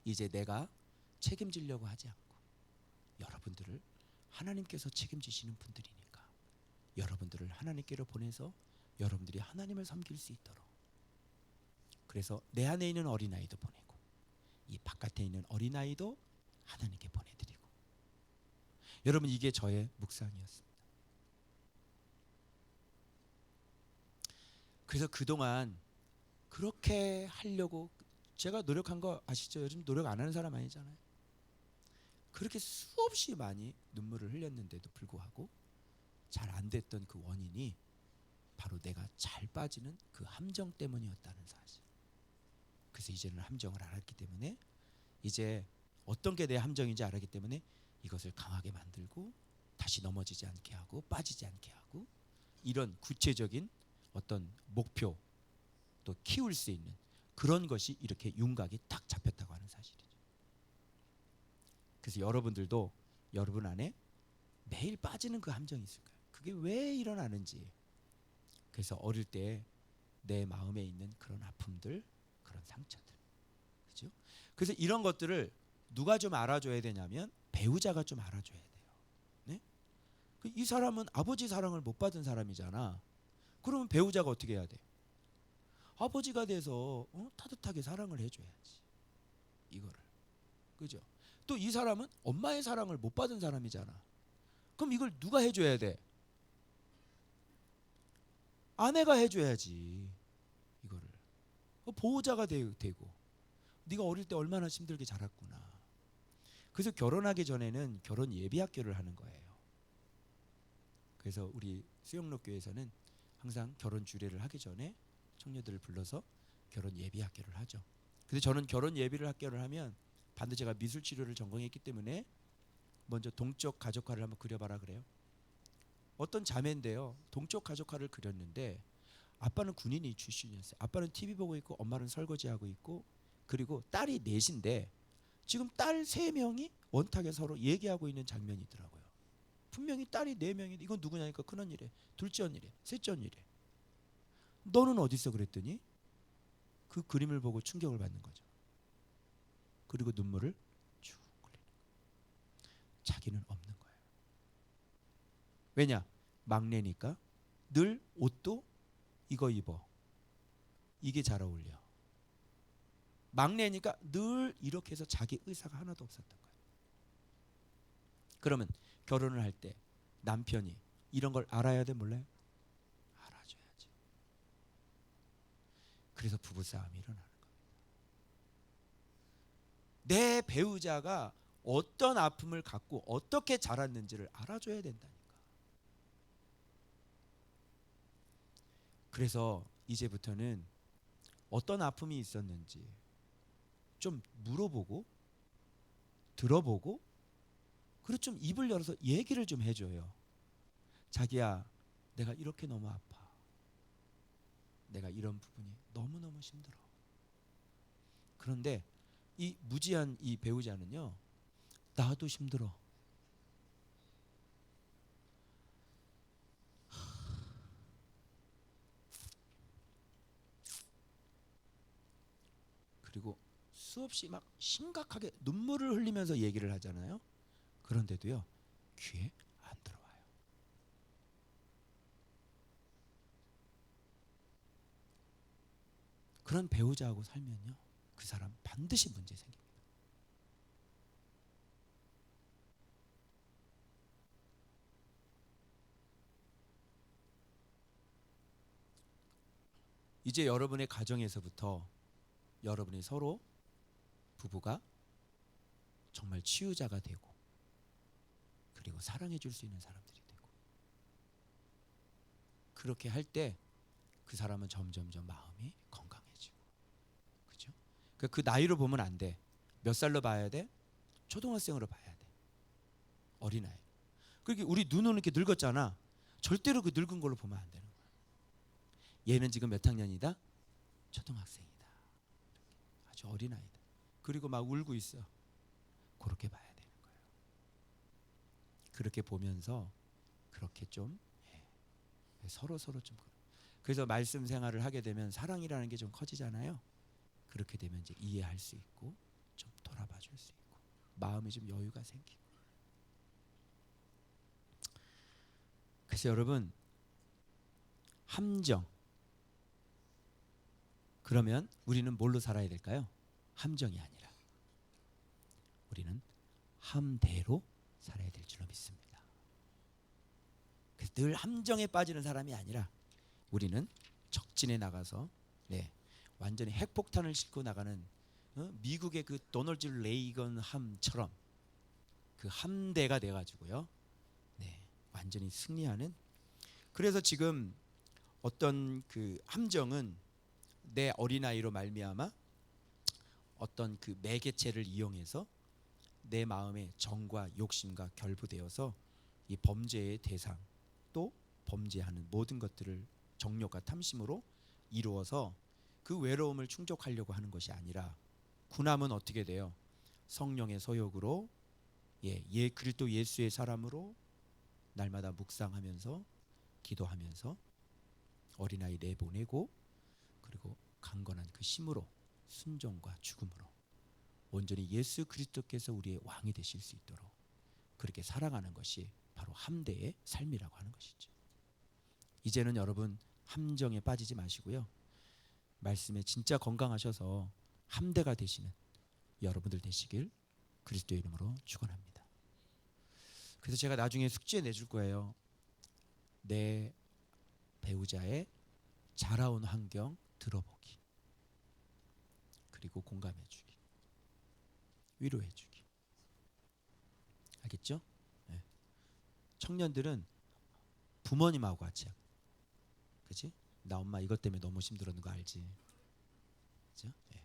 이제 내가 책임지려고 하지 않고 여러분들을 하나님께서 책임지시는 분들이니까 여러분들을 하나님께로 보내서 여러분들이 하나님을 섬길 수 있도록, 그래서 내 안에 있는 어린아이도 보내고 이 바깥에 있는 어린아이도 하나님께 보내드리고. 여러분, 이게 저의 묵상이었습니다. 그래서 그동안 그렇게 하려고 제가 노력한 거 아시죠? 요즘 노력 안 하는 사람 아니잖아요. 그렇게 수없이 많이 눈물을 흘렸는데도 불구하고 잘 안 됐던 그 원인이 바로 내가 잘 빠지는 그 함정 때문이었다는 사실. 그래서 이제는 함정을 알았기 때문에, 이제 어떤 게 내 함정인지 알았기 때문에 이것을 강하게 만들고 다시 넘어지지 않게 하고 빠지지 않게 하고, 이런 구체적인 어떤 목표, 또 키울 수 있는 그런 것이 이렇게 윤곽이 딱 잡혔다고 하는 사실이죠. 그래서 여러분들도 여러분 안에 매일 빠지는 그 함정이 있을 거예요. 그게 왜 일어나는지. 그래서 어릴 때 내 마음에 있는 그런 아픔들, 그런 상처들, 그죠? 그래서 이런 것들을 누가 좀 알아줘야 되냐면 배우자가 좀 알아줘야 돼요. 네? 이 사람은 아버지 사랑을 못 받은 사람이잖아. 그러면 배우자가 어떻게 해야 돼? 아버지가 돼서 따뜻하게 사랑을 해줘야지, 이거를. 그죠? 또 이 사람은 엄마의 사랑을 못 받은 사람이잖아. 그럼 이걸 누가 해줘야 돼? 아내가 해줘야지, 이거를. 보호자가 되고. 네가 어릴 때 얼마나 힘들게 자랐구나. 그래서 결혼하기 전에는 결혼 예비 학교를 하는 거예요. 그래서 우리 수영록 교회에서는 항상 결혼 주례를 하기 전에 청년들을 불러서 결혼 예비 학교를 하죠. 근데 저는 결혼 예비를 학교를 하면 반드시 제가 미술 치료를 전공했기 때문에 먼저 동쪽 가족화를 한번 그려봐라 그래요. 어떤 자매인데요, 동쪽 가족화를 그렸는데 아빠는 군인이 출신이었어요. 아빠는 TV 보고 있고 엄마는 설거지하고 있고 그리고 딸이 넷인데 지금 딸 3명이 원탁에 서로 얘기하고 있는 장면이 있더라고요. 분명히 딸이 4명인데 이건 누구냐니까 큰언니래, 둘째 언니래, 셋째 언니래. 너는 어디 있어 그랬더니 그 그림을 보고 충격을 받는 거죠. 그리고 눈물을 쭉 흘리는 거예요. 자기는 없는 거예요. 왜냐? 막내니까 늘 옷도 이거 입어. 이게 잘 어울려. 막내니까 늘 이렇게 해서 자기 의사가 하나도 없었던 거예요. 그러면 결혼을 할 때 남편이 이런 걸 알아야 돼, 몰라요? 알아줘야지. 그래서 부부싸움이 일어나는 겁니다. 내 배우자가 어떤 아픔을 갖고 어떻게 자랐는지를 알아줘야 된다니까. 그래서 이제부터는 어떤 아픔이 있었는지 좀 물어보고 들어보고, 그리고 좀 입을 열어서 얘기를 좀 해줘요. 자기야, 내가 이렇게 너무 아파. 내가 이런 부분이 너무너무 힘들어. 그런데 이 무지한 이 배우자는요, 나도 힘들어. 그리고 수없이 막 심각하게 눈물을 흘리면서 얘기를 하잖아요. 그런데도요, 귀에 안 들어와요. 그런 배우자하고 살면요, 그 사람 반드시 문제 생깁니다. 이제 여러분의 가정에서부터 여러분이 서로 부부가 정말 치유자가 되고, 그리고 사랑해 줄 수 있는 사람들이 되고, 그렇게 할 때 그 사람은 점점점 마음이 건강해지고, 그죠? 그 나이로 보면 안 돼. 몇 살로 봐야 돼? 초등학생으로 봐야 돼. 어린아이. 그렇게 우리 눈은 이렇게 늙었잖아. 절대로 그 늙은 걸로 보면 안 되는 거야. 얘는 지금 몇 학년이다? 초등학생이다. 아주 어린아이다. 그리고 막 울고 있어. 그렇게 봐야 되는 거예요. 그렇게 보면서 그렇게 좀 서로 좀, 그래서 말씀 생활을 하게 되면 사랑이라는 게 좀 커지잖아요. 그렇게 되면 이제 이해할 수 있고 좀 돌아봐 줄 수 있고 마음에 좀 여유가 생기고. 그래서 여러분, 함정, 그러면 우리는 뭘로 살아야 될까요? 함정이 아니라 우리는 함대로 살아야 될 줄로 믿습니다. 그래서 늘 함정에 빠지는 사람이 아니라 우리는 적진에 나가서 완전히 핵폭탄을 싣고 나가는 미국의 그 도널드 레이건 함처럼 그 함대가 돼가지고요, 완전히 승리하는. 그래서 지금 어떤 그 함정은 내 어린아이로 말미암아 어떤 그 매개체를 이용해서 내 마음에 정과 욕심과 결부되어서 이 범죄의 대상, 또 범죄하는 모든 것들을 정욕과 탐심으로 이루어서 그 외로움을 충족하려고 하는 것이 아니라, 구남은 어떻게 돼요? 성령의 소욕으로 그리스도 예수의 사람으로 날마다 묵상하면서 기도하면서 어린아이 내보내고, 그리고 강건한 그 힘으로 순종과 죽음으로 온전히 예수 그리스도께서 우리의 왕이 되실 수 있도록 그렇게 살아가는 것이 바로 함대의 삶이라고 하는 것이죠. 이제는 여러분 함정에 빠지지 마시고요, 말씀에 진짜 건강하셔서 함대가 되시는 여러분들 되시길 그리스도의 이름으로 축원합니다. 그래서 제가 나중에 숙제 내줄 거예요. 내 배우자의 자라온 환경 들어보기, 그리고 공감해주기, 위로해주기. 알겠죠? 네. 청년들은 부모님하고 같이, 그치? 나 엄마 이것 때문에 너무 힘들었는 거 알지? 그죠? 네.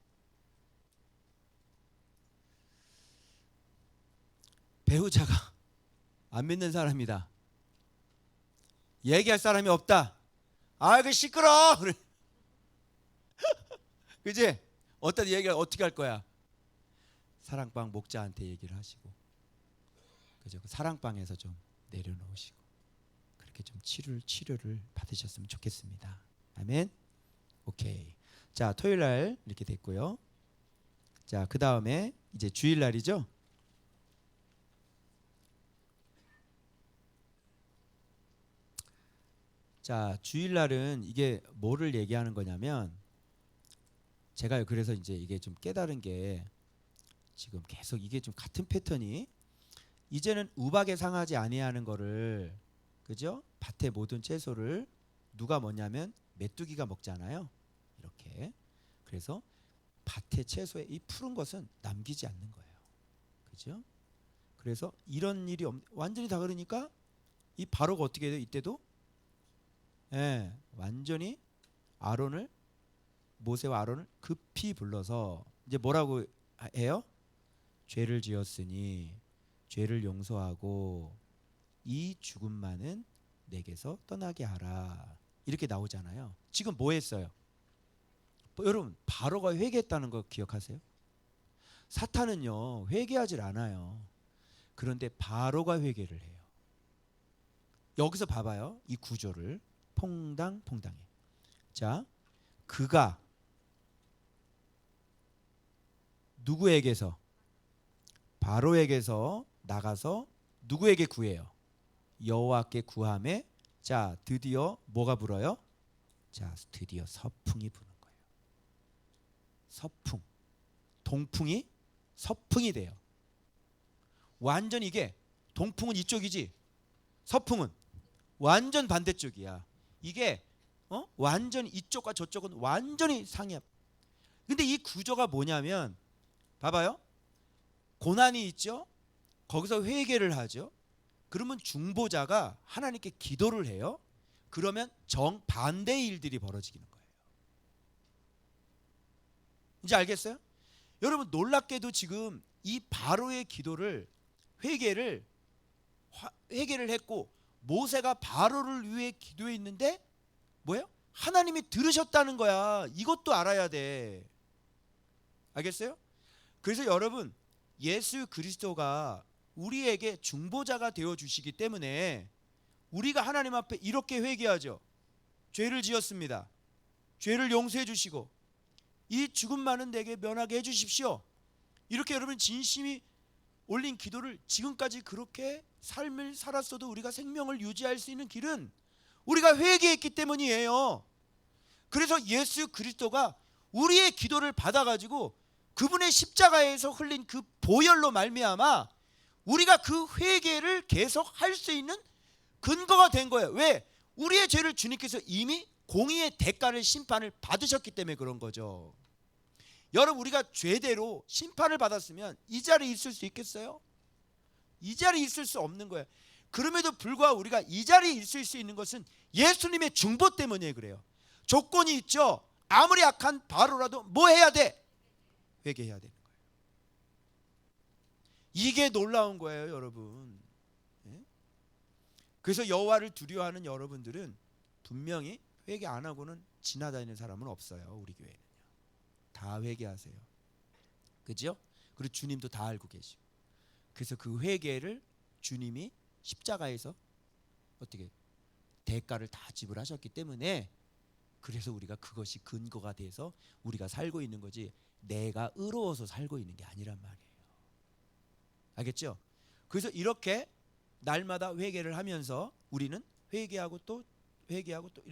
배우자가 안 믿는 사람이다, 얘기할 사람이 없다, 아 그 시끄러 그래. 그지? 어떤 얘기를 어떻게 할 거야? 사랑방 목자한테 얘기를 하시고, 그죠? 그 사랑방에서 좀 내려놓으시고 그렇게 좀 치료를 받으셨으면 좋겠습니다. 아멘. 오케이. 자, 토요일 날 이렇게 됐고요. 자, 그 다음에 이제 주일 날이죠. 자, 주일 날은 이게 뭐를 얘기하는 거냐면, 제가 그래서 이제 이게 좀 깨달은 게, 지금 계속 이게 좀 같은 패턴이, 이제는 우박에 상하지 아니하는 거를, 그죠? 밭의 모든 채소를 누가 먹냐면 메뚜기가 먹잖아요. 이렇게. 그래서 밭의 채소에 이 푸른 것은 남기지 않는 거예요. 그죠? 그래서 이런 일이 완전히 다 그러니까 이 바로가 어떻게 돼요? 이때도 완전히 모세와 아론을 급히 불러서 이제 뭐라고 해요? 죄를 지었으니 죄를 용서하고 이 죽음만은 내게서 떠나게 하라. 이렇게 나오잖아요. 지금 뭐 했어요? 여러분, 바로가 회개했다는 거 기억하세요? 사탄은요, 회개하질 않아요. 그런데 바로가 회개를 해요. 여기서 봐봐요. 이 구조를 퐁당퐁당해. 자, 그가 누구에게서? 바로에게서 나가서 누구에게 구해요? 여호와께 구함에, 자, 드디어 뭐가 불어요? 자, 드디어 서풍이 부는 거예요. 서풍. 동풍이 서풍이 돼요. 완전 이게 동풍은 이쪽이지, 서풍은 완전 반대쪽이야. 이게 완전 이쪽과 저쪽은 완전히 상이야. 근데 이 구조가 뭐냐면, 봐봐요. 고난이 있죠. 거기서 회개를 하죠. 그러면 중보자가 하나님께 기도를 해요. 그러면 정반대의 일들이 벌어지는 거예요. 이제 알겠어요? 여러분, 놀랍게도 지금 이 바로의 기도를, 회개를 했고, 모세가 바로를 위해 기도했는데 뭐예요? 하나님이 들으셨다는 거야. 이것도 알아야 돼. 알겠어요? 그래서 여러분, 예수 그리스도가 우리에게 중보자가 되어 주시기 때문에 우리가 하나님 앞에 이렇게 회개하죠. 죄를 지었습니다. 죄를 용서해 주시고 이 죽음만은 내게 면하게 해 주십시오. 이렇게 여러분 진심이 올린 기도를, 지금까지 그렇게 삶을 살았어도 우리가 생명을 유지할 수 있는 길은 우리가 회개했기 때문이에요. 그래서 예수 그리스도가 우리의 기도를 받아가지고 그분의 십자가에서 흘린 그 보혈로 말미암아 우리가 그 회개를 계속 할 수 있는 근거가 된 거예요. 왜? 우리의 죄를 주님께서 이미 공의의 대가를, 심판을 받으셨기 때문에 그런 거죠. 여러분, 우리가 죄대로 심판을 받았으면 이 자리에 있을 수 있겠어요? 이 자리에 있을 수 없는 거예요. 그럼에도 불구하고 우리가 이 자리에 있을 수 있는 것은 예수님의 중보 때문에 그래요. 조건이 있죠. 아무리 악한 바로라도 뭐 해야 돼? 회개해야 되는 거예요. 이게 놀라운 거예요, 여러분. 그래서 여호와를 두려워하는 여러분들은 분명히 회개 안 하고는 지나다니는 사람은 없어요. 우리 교회는요. 다 회개하세요. 그죠? 그리고 주님도 다 알고 계시고. 그래서 그 회개를 주님이 십자가에서 어떻게 대가를 다 지불하셨기 때문에, 그래서 우리가 그것이 근거가 돼서 우리가 살고 있는 거지, 내가 의로워서 살고 있는 게 아니란 말이에요. 알겠죠? 그래서 이렇게 날마다 회개를 하면서 우리는 회개하고 또 회개하고 또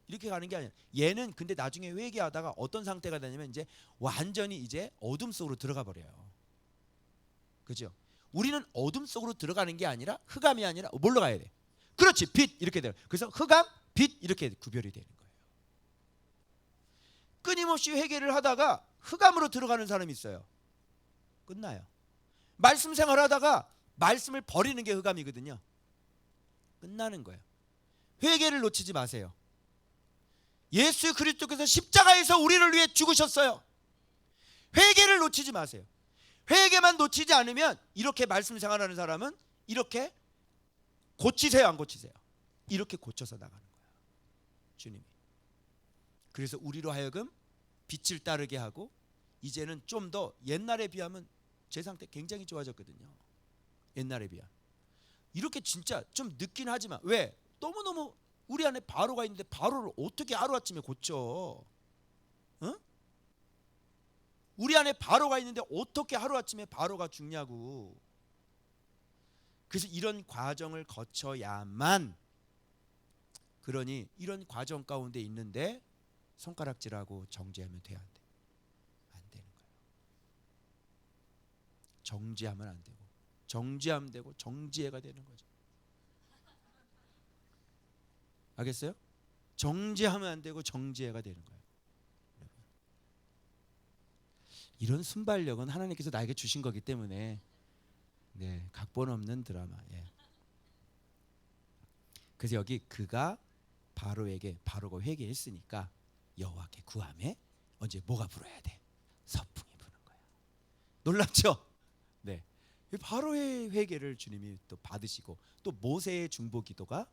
이렇게 가는 게 아니야. 얘는 근데 나중에 회개하다가 어떤 상태가 되냐면 이제 완전히 이제 어둠 속으로 들어가 버려요. 그죠? 우리는 어둠 속으로 들어가는 게 아니라, 흑암이 아니라 뭘로 가야 돼? 그렇지, 빛. 이렇게 돼요. 그래서 흑암, 빛 이렇게 구별이 되는 거예요. 끊임없이 회개를 하다가 흑암으로 들어가는 사람이 있어요. 끝나요. 말씀 생활하다가 말씀을 버리는 게 흑암이거든요. 끝나는 거예요. 회개를 놓치지 마세요. 예수 그리스도께서 십자가에서 우리를 위해 죽으셨어요. 회개를 놓치지 마세요. 회개만 놓치지 않으면 이렇게 말씀 생활하는 사람은 이렇게 고치세요, 안 고치세요? 이렇게 고쳐서 나가는 거야, 주님이. 그래서 우리로 하여금 빛을 따르게 하고 이제는 좀 더 옛날에 비하면 제 상태 굉장히 좋아졌거든요. 옛날에 비하. 이렇게 진짜 좀 늦긴 하지만 왜? 너무너무 우리 안에 바로가 있는데 바로를 어떻게 하루아침에 고쳐? 어? 우리 안에 바로가 있는데 어떻게 하루아침에 바로가 죽냐고. 그래서 이런 과정을 거쳐야만, 그러니 이런 과정 가운데 있는데 손가락질하고 정죄하면 돼야 안 돼? 안 되는 거예요. 정죄하면 안 되고, 정죄하면 되고 정지해가 되는 거죠. 알겠어요? 정죄하면 안 되고 정지해가 되는 거예요. 이런 순발력은 하나님께서 나에게 주신 거기 때문에 네, 각본 없는 드라마. 예. 그래서 여기 그가 바로에게, 바로가 회개했으니까 여호와께 구하매 언제 뭐가 불어야 돼? 서풍이 부는 거야. 놀랍죠? 네. 바로의 회개를 주님이 또 받으시고, 또 모세의 중보 기도가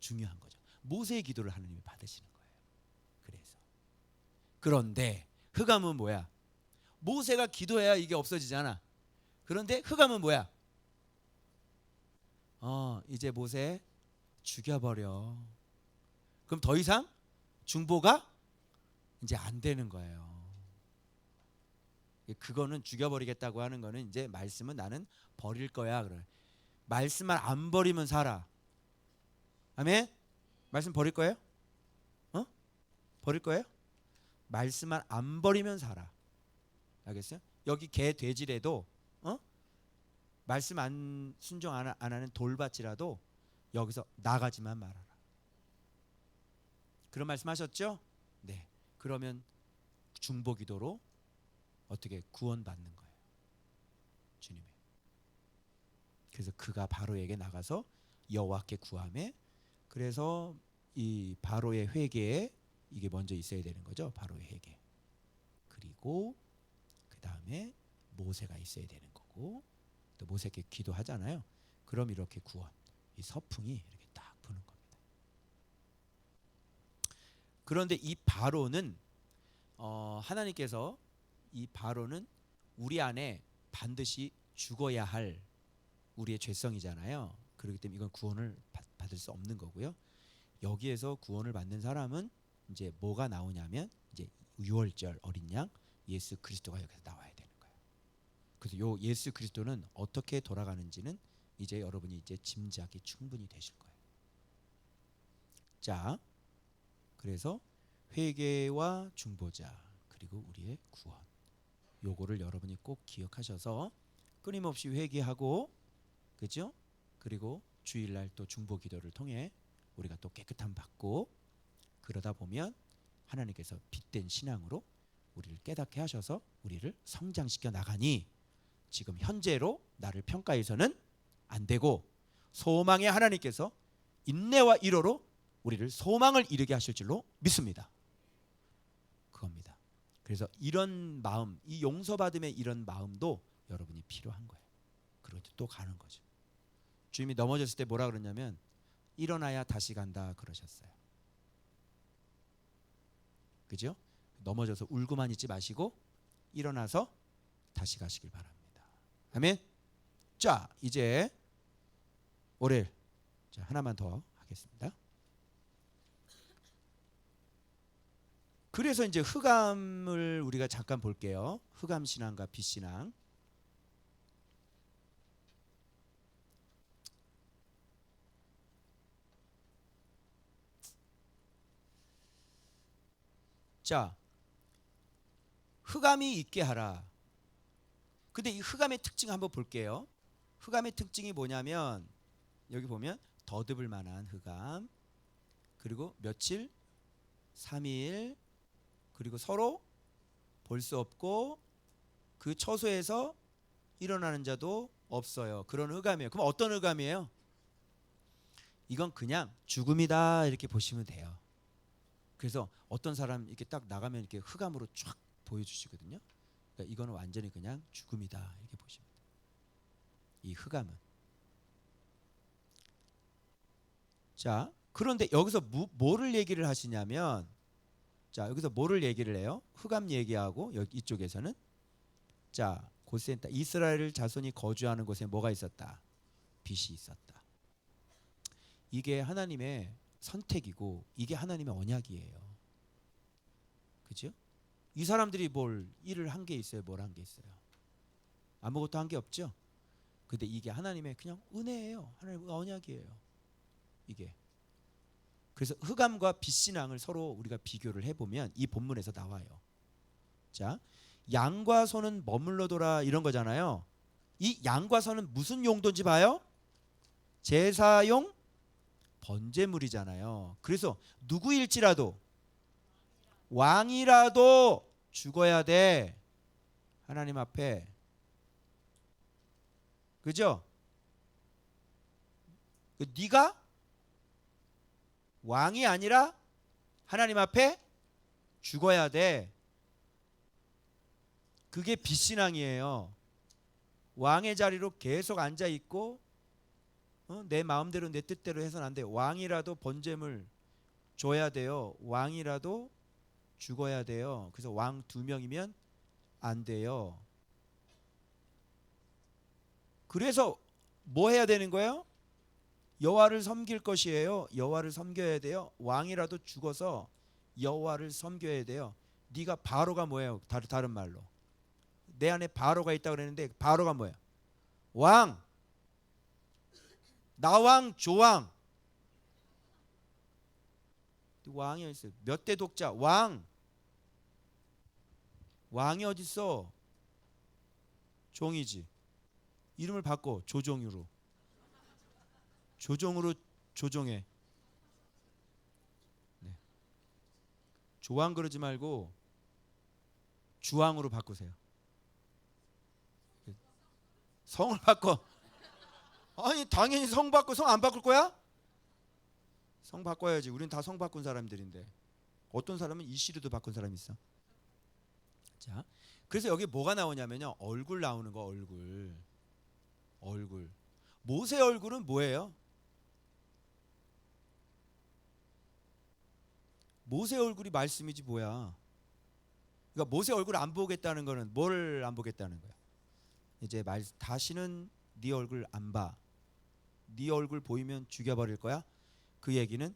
중요한 거죠. 모세의 기도를 하나님이 받으시는 거예요. 그래서 그런데 흑암은 뭐야? 모세가 기도해야 이게 없어지잖아. 그런데 흑암은 뭐야? 이제 모세 죽여버려. 그럼 더 이상 중보가 이제 안 되는 거예요. 그거는 죽여버리겠다고 하는 거는 이제 말씀은 나는 버릴 거야. 그래. 말씀만 안 버리면 살아. 아멘? 말씀 버릴 거예요? 버릴 거예요? 말씀만 안 버리면 살아. 알겠어요? 여기 개 돼지래도 말씀 안 순종 안 하는 돌밭이라도 여기서 나가지만 말아라. 그런 말씀하셨죠? 네. 그러면 중보기도로 어떻게 구원받는 거예요. 주님이. 그래서 그가 바로에게 나가서 여호와께 구하매, 그래서 이 바로의 회개에 이게 먼저 있어야 되는 거죠. 바로의 회개. 그리고 그 다음에 모세가 있어야 되는 거고, 또 모세께 기도하잖아요. 그럼 이렇게 구원, 이 서풍이 이렇게 딱 부는 겁니다. 그런데 이 바로는 하나님께서, 이 바로는 우리 안에 반드시 죽어야 할 우리의 죄성이잖아요. 그렇기 때문에 이건 구원을 받을 수 없는 거고요. 여기에서 구원을 받는 사람은 이제 뭐가 나오냐면 이제 유월절 어린 양 예수 그리스도가 여기서 나와야 되는 거예요. 그래서 요 예수 그리스도는 어떻게 돌아가는지는 이제 여러분이 이제 짐작이 충분히 되실 거예요. 자, 그래서 회개와 중보자 그리고 우리의 구원, 요거를 여러분이 꼭 기억하셔서 끊임없이 회개하고, 그렇죠? 그리고 주일날 또 중보 기도를 통해 우리가 또 깨끗함 받고, 그러다 보면 하나님께서 빛된 신앙으로 우리를 깨닫게 하셔서 우리를 성장시켜 나가니, 지금 현재로 나를 평가해서는 안 되고 소망의 하나님께서 인내와 이로로 우리를 소망을 이루게 하실 줄로 믿습니다. 그겁니다. 그래서 이런 마음, 이 용서받음의 이런 마음도 여러분이 필요한 거예요. 그리고 또 가는 거죠. 주님이 넘어졌을 때 뭐라 그러냐면 일어나야 다시 간다 그러셨어요. 그죠? 넘어져서 울고만 있지 마시고 일어나서 다시 가시길 바랍니다. 아멘. 자, 이제 월요일 하나만 더 하겠습니다. 그래서 이제 흑암을 우리가 잠깐 볼게요. 흑암 신앙과 빛 신앙. 자, 흑암이 있게 하라. 근데 이 흑암의 특징 한번 볼게요. 흑암의 특징이 뭐냐면 여기 보면 더듬을 만한 흑암, 그리고 며칠, 3일, 그리고 서로 볼 수 없고 그 처소에서 일어나는 자도 없어요. 그런 흑암이에요. 그럼 어떤 흑암이에요? 이건 그냥 죽음이다 이렇게 보시면 돼요. 그래서 어떤 사람 이렇게 딱 나가면 이렇게 흑암으로 쫙 보여주시거든요. 그러니까 이거는 완전히 그냥 죽음이다 이렇게 보시면 돼요. 이 흑암은. 자, 그런데 여기서 뭐를 얘기를 하시냐면, 자, 여기서 뭐를 얘기를 해요? 흑암 얘기하고 여기 이쪽에서는 자, 고센 땅 이스라엘 자손이 거주하는 곳에 뭐가 있었다? 빛이 있었다. 이게 하나님의 선택이고 이게 하나님의 언약이에요. 그죠? 이 사람들이 뭘 일을 한 게 있어요? 뭘 한 게 있어요? 아무것도 한 게 없죠? 근데 이게 하나님의 그냥 은혜예요. 하나님의 언약이에요. 이게. 그래서 흑암과 빛신앙을 서로 우리가 비교를 해보면 이 본문에서 나와요. 자, 양과 소는 머물러둬라 이런 거잖아요. 이 양과 소는 무슨 용도인지 봐요? 제사용 번제물이잖아요. 그래서 누구일지라도 왕이라도 죽어야 돼. 하나님 앞에. 그죠? 네가 왕이 아니라 하나님 앞에 죽어야 돼. 그게 빛신앙이에요. 왕의 자리로 계속 앉아 있고 내 마음대로 내 뜻대로 해서는 안 돼. 왕이라도 번제물 줘야 돼요. 왕이라도 죽어야 돼요. 그래서 왕 2명이면 안 돼요. 그래서 뭐 해야 되는 거예요? 여호와를 섬길 것이에요. 여호와를 섬겨야 돼요. 왕이라도 죽어서 여호와를 섬겨야 돼요. 네가 바로가 뭐예요? 다른 말로 내 안에 바로가 있다고 그랬는데 바로가 뭐야? 왕. 나왕 조왕. 왕이 어디 있어요? 몇 대 독자 왕. 왕이 어디 있어? 종이지. 이름을 바꿔 조종으로. 조종으로 조종해. 네. 조왕 그러지 말고 주왕으로 바꾸세요. 성을 바꿔. 아니 당연히 성 바꿔. 성 안 바꿀 거야? 성 바꿔야지. 우린 다 성 바꾼 사람들인데. 어떤 사람은 이씨로도 바꾼 사람이 있어. 자, 그래서 여기 뭐가 나오냐면요. 얼굴 나오는 거. 얼굴. 모세 얼굴은 뭐예요? 모세 얼굴이 말씀이지 뭐야. 그러니까 모세 얼굴 안 보겠다는 거는 뭘 안 보겠다는 거야? 이제 다시는 네 얼굴 안 봐. 네 얼굴 보이면 죽여버릴 거야. 그 얘기는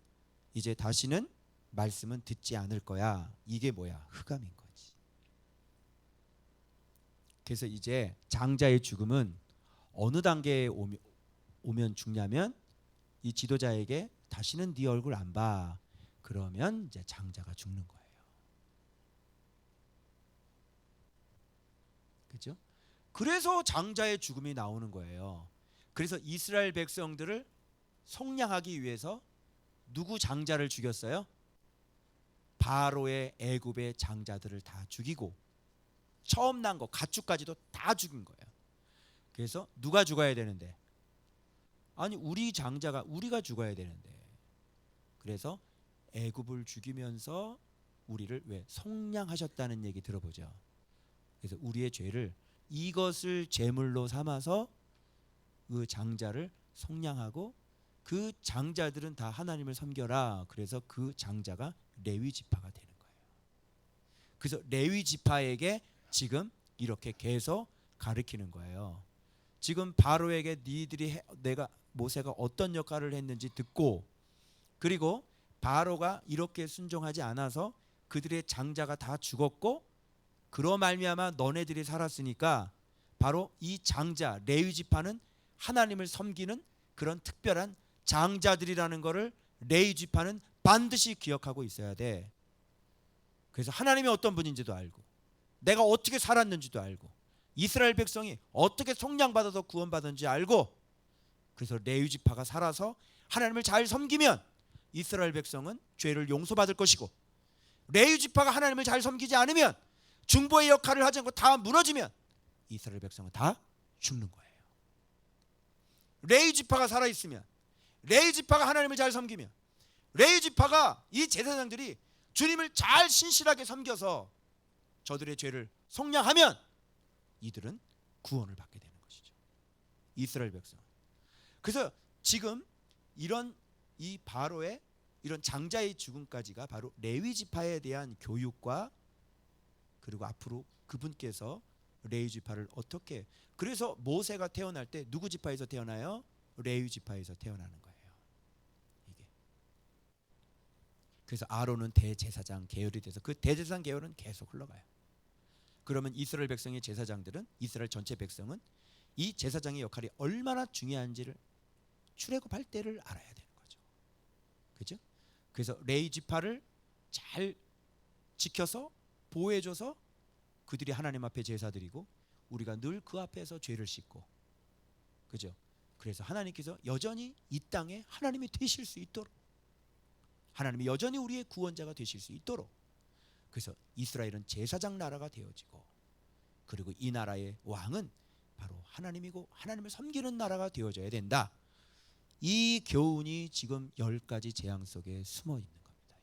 이제 다시는 말씀은 듣지 않을 거야. 이게 뭐야? 흑암인 거지. 그래서 이제 장자의 죽음은 어느 단계에 오면 죽냐면 이 지도자에게 다시는 네 얼굴 안 봐. 그러면 이제 장자가 죽는 거예요. 그죠? 그래서 장자의 죽음이 나오는 거예요. 그래서 이스라엘 백성들을 속량하기 위해서 누구 장자를 죽였어요? 바로의 애굽의 장자들을 다 죽이고 처음 난 거 가축까지도 다 죽인 거예요. 그래서 누가 죽어야 되는데? 아니 우리 장자가 우리가 죽어야 되는데. 그래서 애굽을 죽이면서 우리를 왜 속량하셨다는 얘기 들어보죠. 그래서 우리의 죄를 이것을 제물로 삼아서 그 장자를 속량하고 그 장자들은 다 하나님을 섬겨라. 그래서 그 장자가 레위 지파가 되는 거예요. 그래서 레위 지파에게 지금 이렇게 계속 가르치는 거예요. 지금 바로에게 내가 모세가 어떤 역할을 했는지 듣고 그리고 바로가 이렇게 순종하지 않아서 그들의 장자가 다 죽었고 그로 말미암아 너네들이 살았으니까 바로 이 장자 레위 지파는 하나님을 섬기는 그런 특별한 장자들이라는 것을 레위 지파는 반드시 기억하고 있어야 돼. 그래서 하나님이 어떤 분인지도 알고 내가 어떻게 살았는지도 알고 이스라엘 백성이 어떻게 속량받아서 구원받은지 알고 그래서 레위 지파가 살아서 하나님을 잘 섬기면 이스라엘 백성은 죄를 용서받을 것이고 레위 지파가 하나님을 잘 섬기지 않으면 중보의 역할을 하지 않고 다 무너지면 이스라엘 백성은 다 죽는 거예요. 레위 지파가 살아있으면 레위 지파가 하나님을 잘 섬기면 레위 지파가 이 제사장들이 주님을 잘 신실하게 섬겨서 저들의 죄를 속량하면 이들은 구원을 받게 되는 것이죠. 이스라엘 백성. 그래서 지금 이런 이 바로의 이런 장자의 죽음까지가 바로 레위 지파에 대한 교육과 그리고 앞으로 그분께서 레위 지파를 어떻게? 그래서 모세가 태어날 때 누구 지파에서 태어나요? 레위 지파에서 태어나는 거예요. 이게. 그래서 아론은 대제사장 계열이 돼서 그 대제사장 계열은 계속 흘러가요. 그러면 이스라엘 백성의 제사장들은, 이스라엘 전체 백성은 이 제사장의 역할이 얼마나 중요한지를 출애굽할 때를 알아야 되는 거죠. 그죠? 그래서 레위 지파를 잘 지켜서 보호해줘서 그들이 하나님 앞에 제사드리고 우리가 늘 그 앞에서 죄를 씻고, 그죠? 그래서 하나님께서 여전히 이 땅에 하나님이 되실 수 있도록, 하나님이 여전히 우리의 구원자가 되실 수 있도록, 그래서 이스라엘은 제사장 나라가 되어지고, 그리고 이 나라의 왕은 바로 하나님이고 하나님을 섬기는 나라가 되어져야 된다. 이 교훈이 지금 10가지 재앙 속에 숨어 있는 겁니다.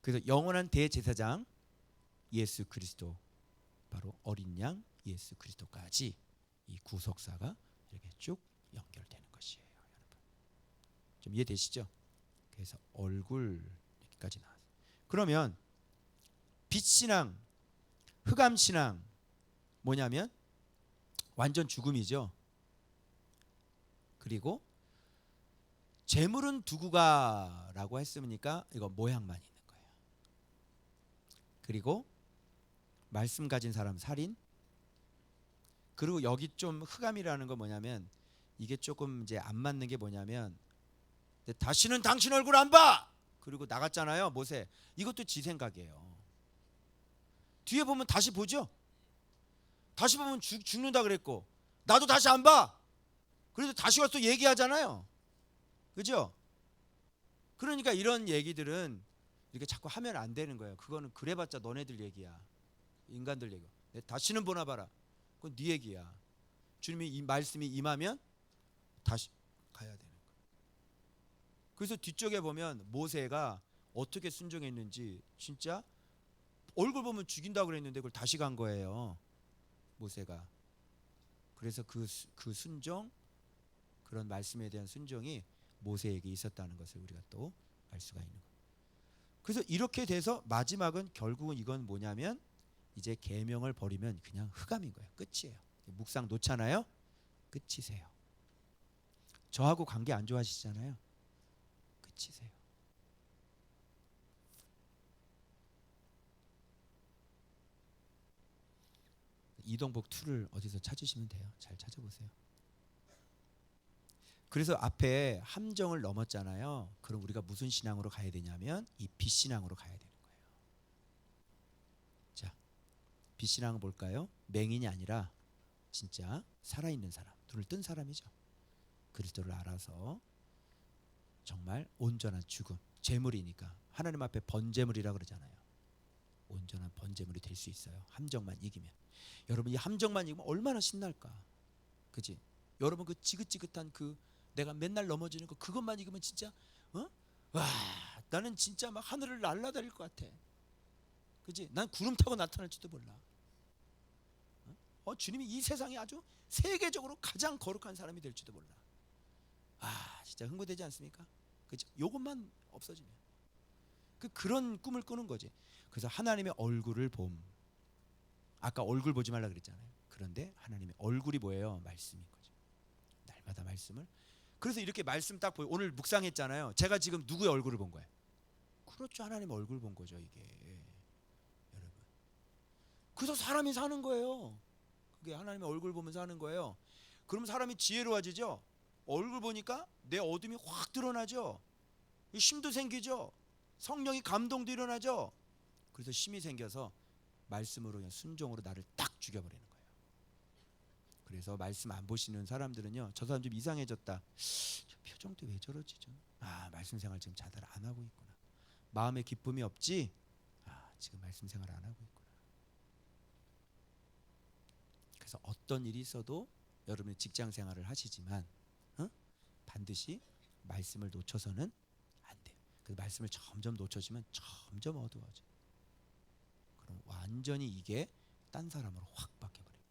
그래서 영원한 대제사장 예수 그리스도, 바로 어린 양 예수 그리스도까지 이 구속사가 이렇게 쭉 연결되는 것이에요. 여러분, 좀 이해되시죠? 그래서 얼굴 여기까지 나왔어요. 그러면 빛신앙, 흑암신앙 뭐냐면 완전 죽음이죠. 그리고 재물은 두고 가라고 했으니까 이거 모양만 있는 거예요. 그리고 말씀 가진 사람 살인. 그리고 여기 좀 흑암이라는 건 뭐냐면 이게 조금 이제 안 맞는 게 뭐냐면 다시는 당신 얼굴 안 봐. 그리고 나갔잖아요, 모세. 이것도 지 생각이에요. 뒤에 보면 다시 보죠. 다시 보면 죽는다 그랬고 나도 다시 안 봐. 그래도 다시 와서 얘기하잖아요. 그죠? 그러니까 이런 얘기들은 이렇게 자꾸 하면 안 되는 거예요. 그거는 그래봤자 너네들 얘기야. 인간들 얘기. 다시는 보나 봐라. 그건 네 얘기야. 주님이 이 말씀이 임하면 다시 가야 되는 거예요. 그래서 뒤쪽에 보면 모세가 어떻게 순종했는지, 진짜 얼굴 보면 죽인다고 그랬는데 그걸 다시 간 거예요, 모세가. 그래서 그 순종, 그런 말씀에 대한 순종이 모세에게 있었다는 것을 우리가 또 알 수가 있는 거예요. 그래서 이렇게 돼서 마지막은 결국은 이건 뭐냐면 이제 계명을 버리면 그냥 흑암인 거예요. 끝이에요. 묵상 놓잖아요. 끝이세요. 저하고 관계 안 좋아하시잖아요. 끝이세요. 이동복 2를 어디서 찾으시면 돼요. 잘 찾아보세요. 그래서 앞에 함정을 넘었잖아요. 그럼 우리가 무슨 신앙으로 가야 되냐면 이 빛신앙으로 가야 되는 거예요. 자, 빛신앙은 뭘까요? 맹인이 아니라 진짜 살아있는 사람, 눈을 뜬 사람이죠. 그리스도를 알아서 정말 온전한 죽음, 제물이니까 하나님 앞에 번제물이라 그러잖아요. 온전한 번제물이 될 수 있어요. 함정만 이기면. 여러분, 이 함정만 이기면 얼마나 신날까? 그지? 여러분, 그 지긋지긋한 그 내가 맨날 넘어지는 거, 그것만 이기면 진짜 와, 나는 진짜 막 하늘을 날아다닐 것 같아. 그지? 난 구름 타고 나타날지도 몰라. 주님이 이 세상에 아주 세계적으로 가장 거룩한 사람이 될지도 몰라. 진짜 흥분되지 않습니까? 그죠? 요것만 없어지면 그런 꿈을 꾸는 거지. 그래서 하나님의 얼굴을 봄. 아까 얼굴 보지 말라 그랬잖아요. 그런데 하나님의 얼굴이 뭐예요? 말씀인 거죠. 날마다 말씀을. 그래서 이렇게 말씀 딱 보여. 오늘 묵상했잖아요. 제가 지금 누구의 얼굴을 본 거예요? 그렇죠. 하나님의 얼굴 본 거죠, 이게. 여러분. 그래서 사람이 사는 거예요. 그게 하나님의 얼굴 보면서 하는 거예요. 그럼 사람이 지혜로워지죠. 얼굴 보니까 내 어둠이 확 드러나죠. 힘도 생기죠. 성령이 감동도 일어나죠. 그래서 힘이 생겨서 말씀으로 그냥 순종으로 나를 딱 죽여버리는 거예요. 그래서 말씀 안 보시는 사람들은요, 저 사람 좀 이상해졌다. 저 표정도 왜 저러지 좀. 말씀 생활 지금 자달 안 하고 있구나. 마음에 기쁨이 없지. 지금 말씀 생활 안 하고 있구나. 그래서 어떤 일이 있어도 여러분이 직장 생활을 하시지만 반드시 말씀을 놓쳐서는 안 돼요. 그 말씀을 점점 놓쳐지면 점점 어두워져. 그럼 완전히 이게 딴 사람으로 확 바뀌어버려요.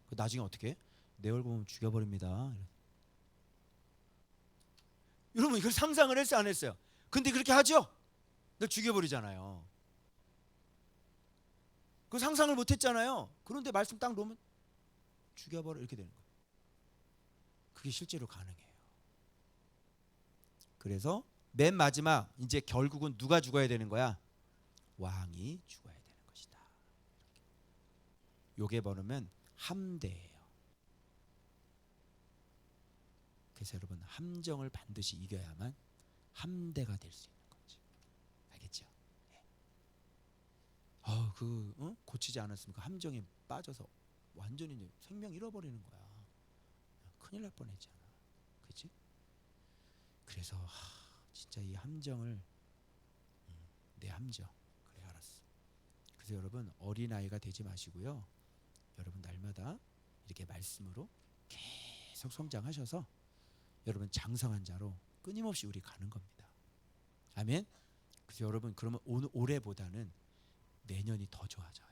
나중에 어떻게? 내 얼굴 보면 죽여버립니다. 여러분, 이걸 상상을 했어요, 안 했어요? 근데 그렇게 하죠? 너 죽여버리잖아요. 그 상상을 못했잖아요. 그런데 말씀 딱 놓으면 죽여버려 이렇게 되는 거예요. 그게 실제로 가능해요. 그래서 맨 마지막 이제 결국은 누가 죽어야 되는 거야? 왕이 죽어야 되는 것이다. 요게 뭐냐면 함대예요. 그래서 여러분 함정을 반드시 이겨야만 함대가 될 수 있는 거지. 알겠죠? 예. 고치지 않았으면 그 함정에 빠져서 완전히 생명 잃어버리는 거야. 큰일 날 뻔했잖아. 그렇지? 그래서 진짜 이 함정을 내 함정. 그래 알았어. 그래서 여러분 어린아이가 되지 마시고요. 여러분 날마다 이렇게 말씀으로 계속 성장하셔서 여러분 장성한 자로 끊임없이 우리 가는 겁니다. 아멘. 그래서 여러분 그러면 올해보다는 내년이 더 좋아져요.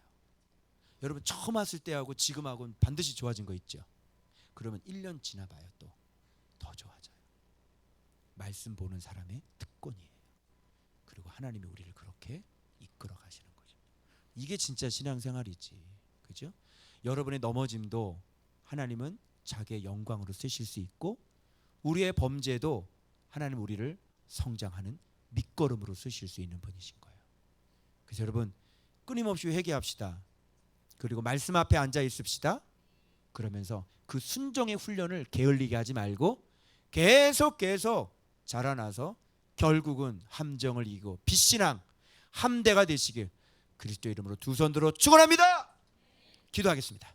여러분 처음 왔을 때하고 지금하고는 반드시 좋아진 거 있죠. 그러면 1년 지나봐요. 또 더 좋아져요. 말씀 보는 사람의 특권이에요. 그리고 하나님이 우리를 그렇게 이끌어 가시는 거죠. 이게 진짜 신앙생활이지. 그죠? 여러분의 넘어짐도 하나님은 자기의 영광으로 쓰실 수 있고 우리의 범죄도 하나님 우리를 성장하는 밑거름으로 쓰실 수 있는 분이신 거예요. 그래서 여러분 끊임없이 회개합시다. 그리고 말씀 앞에 앉아 있읍시다. 그러면서 그 순종의 훈련을 게을리게 하지 말고 계속 자라나서 결국은 함정을 이기고 빛신앙 함대가 되시길 그리스도 이름으로 두 손 들어 축원합니다. 기도하겠습니다.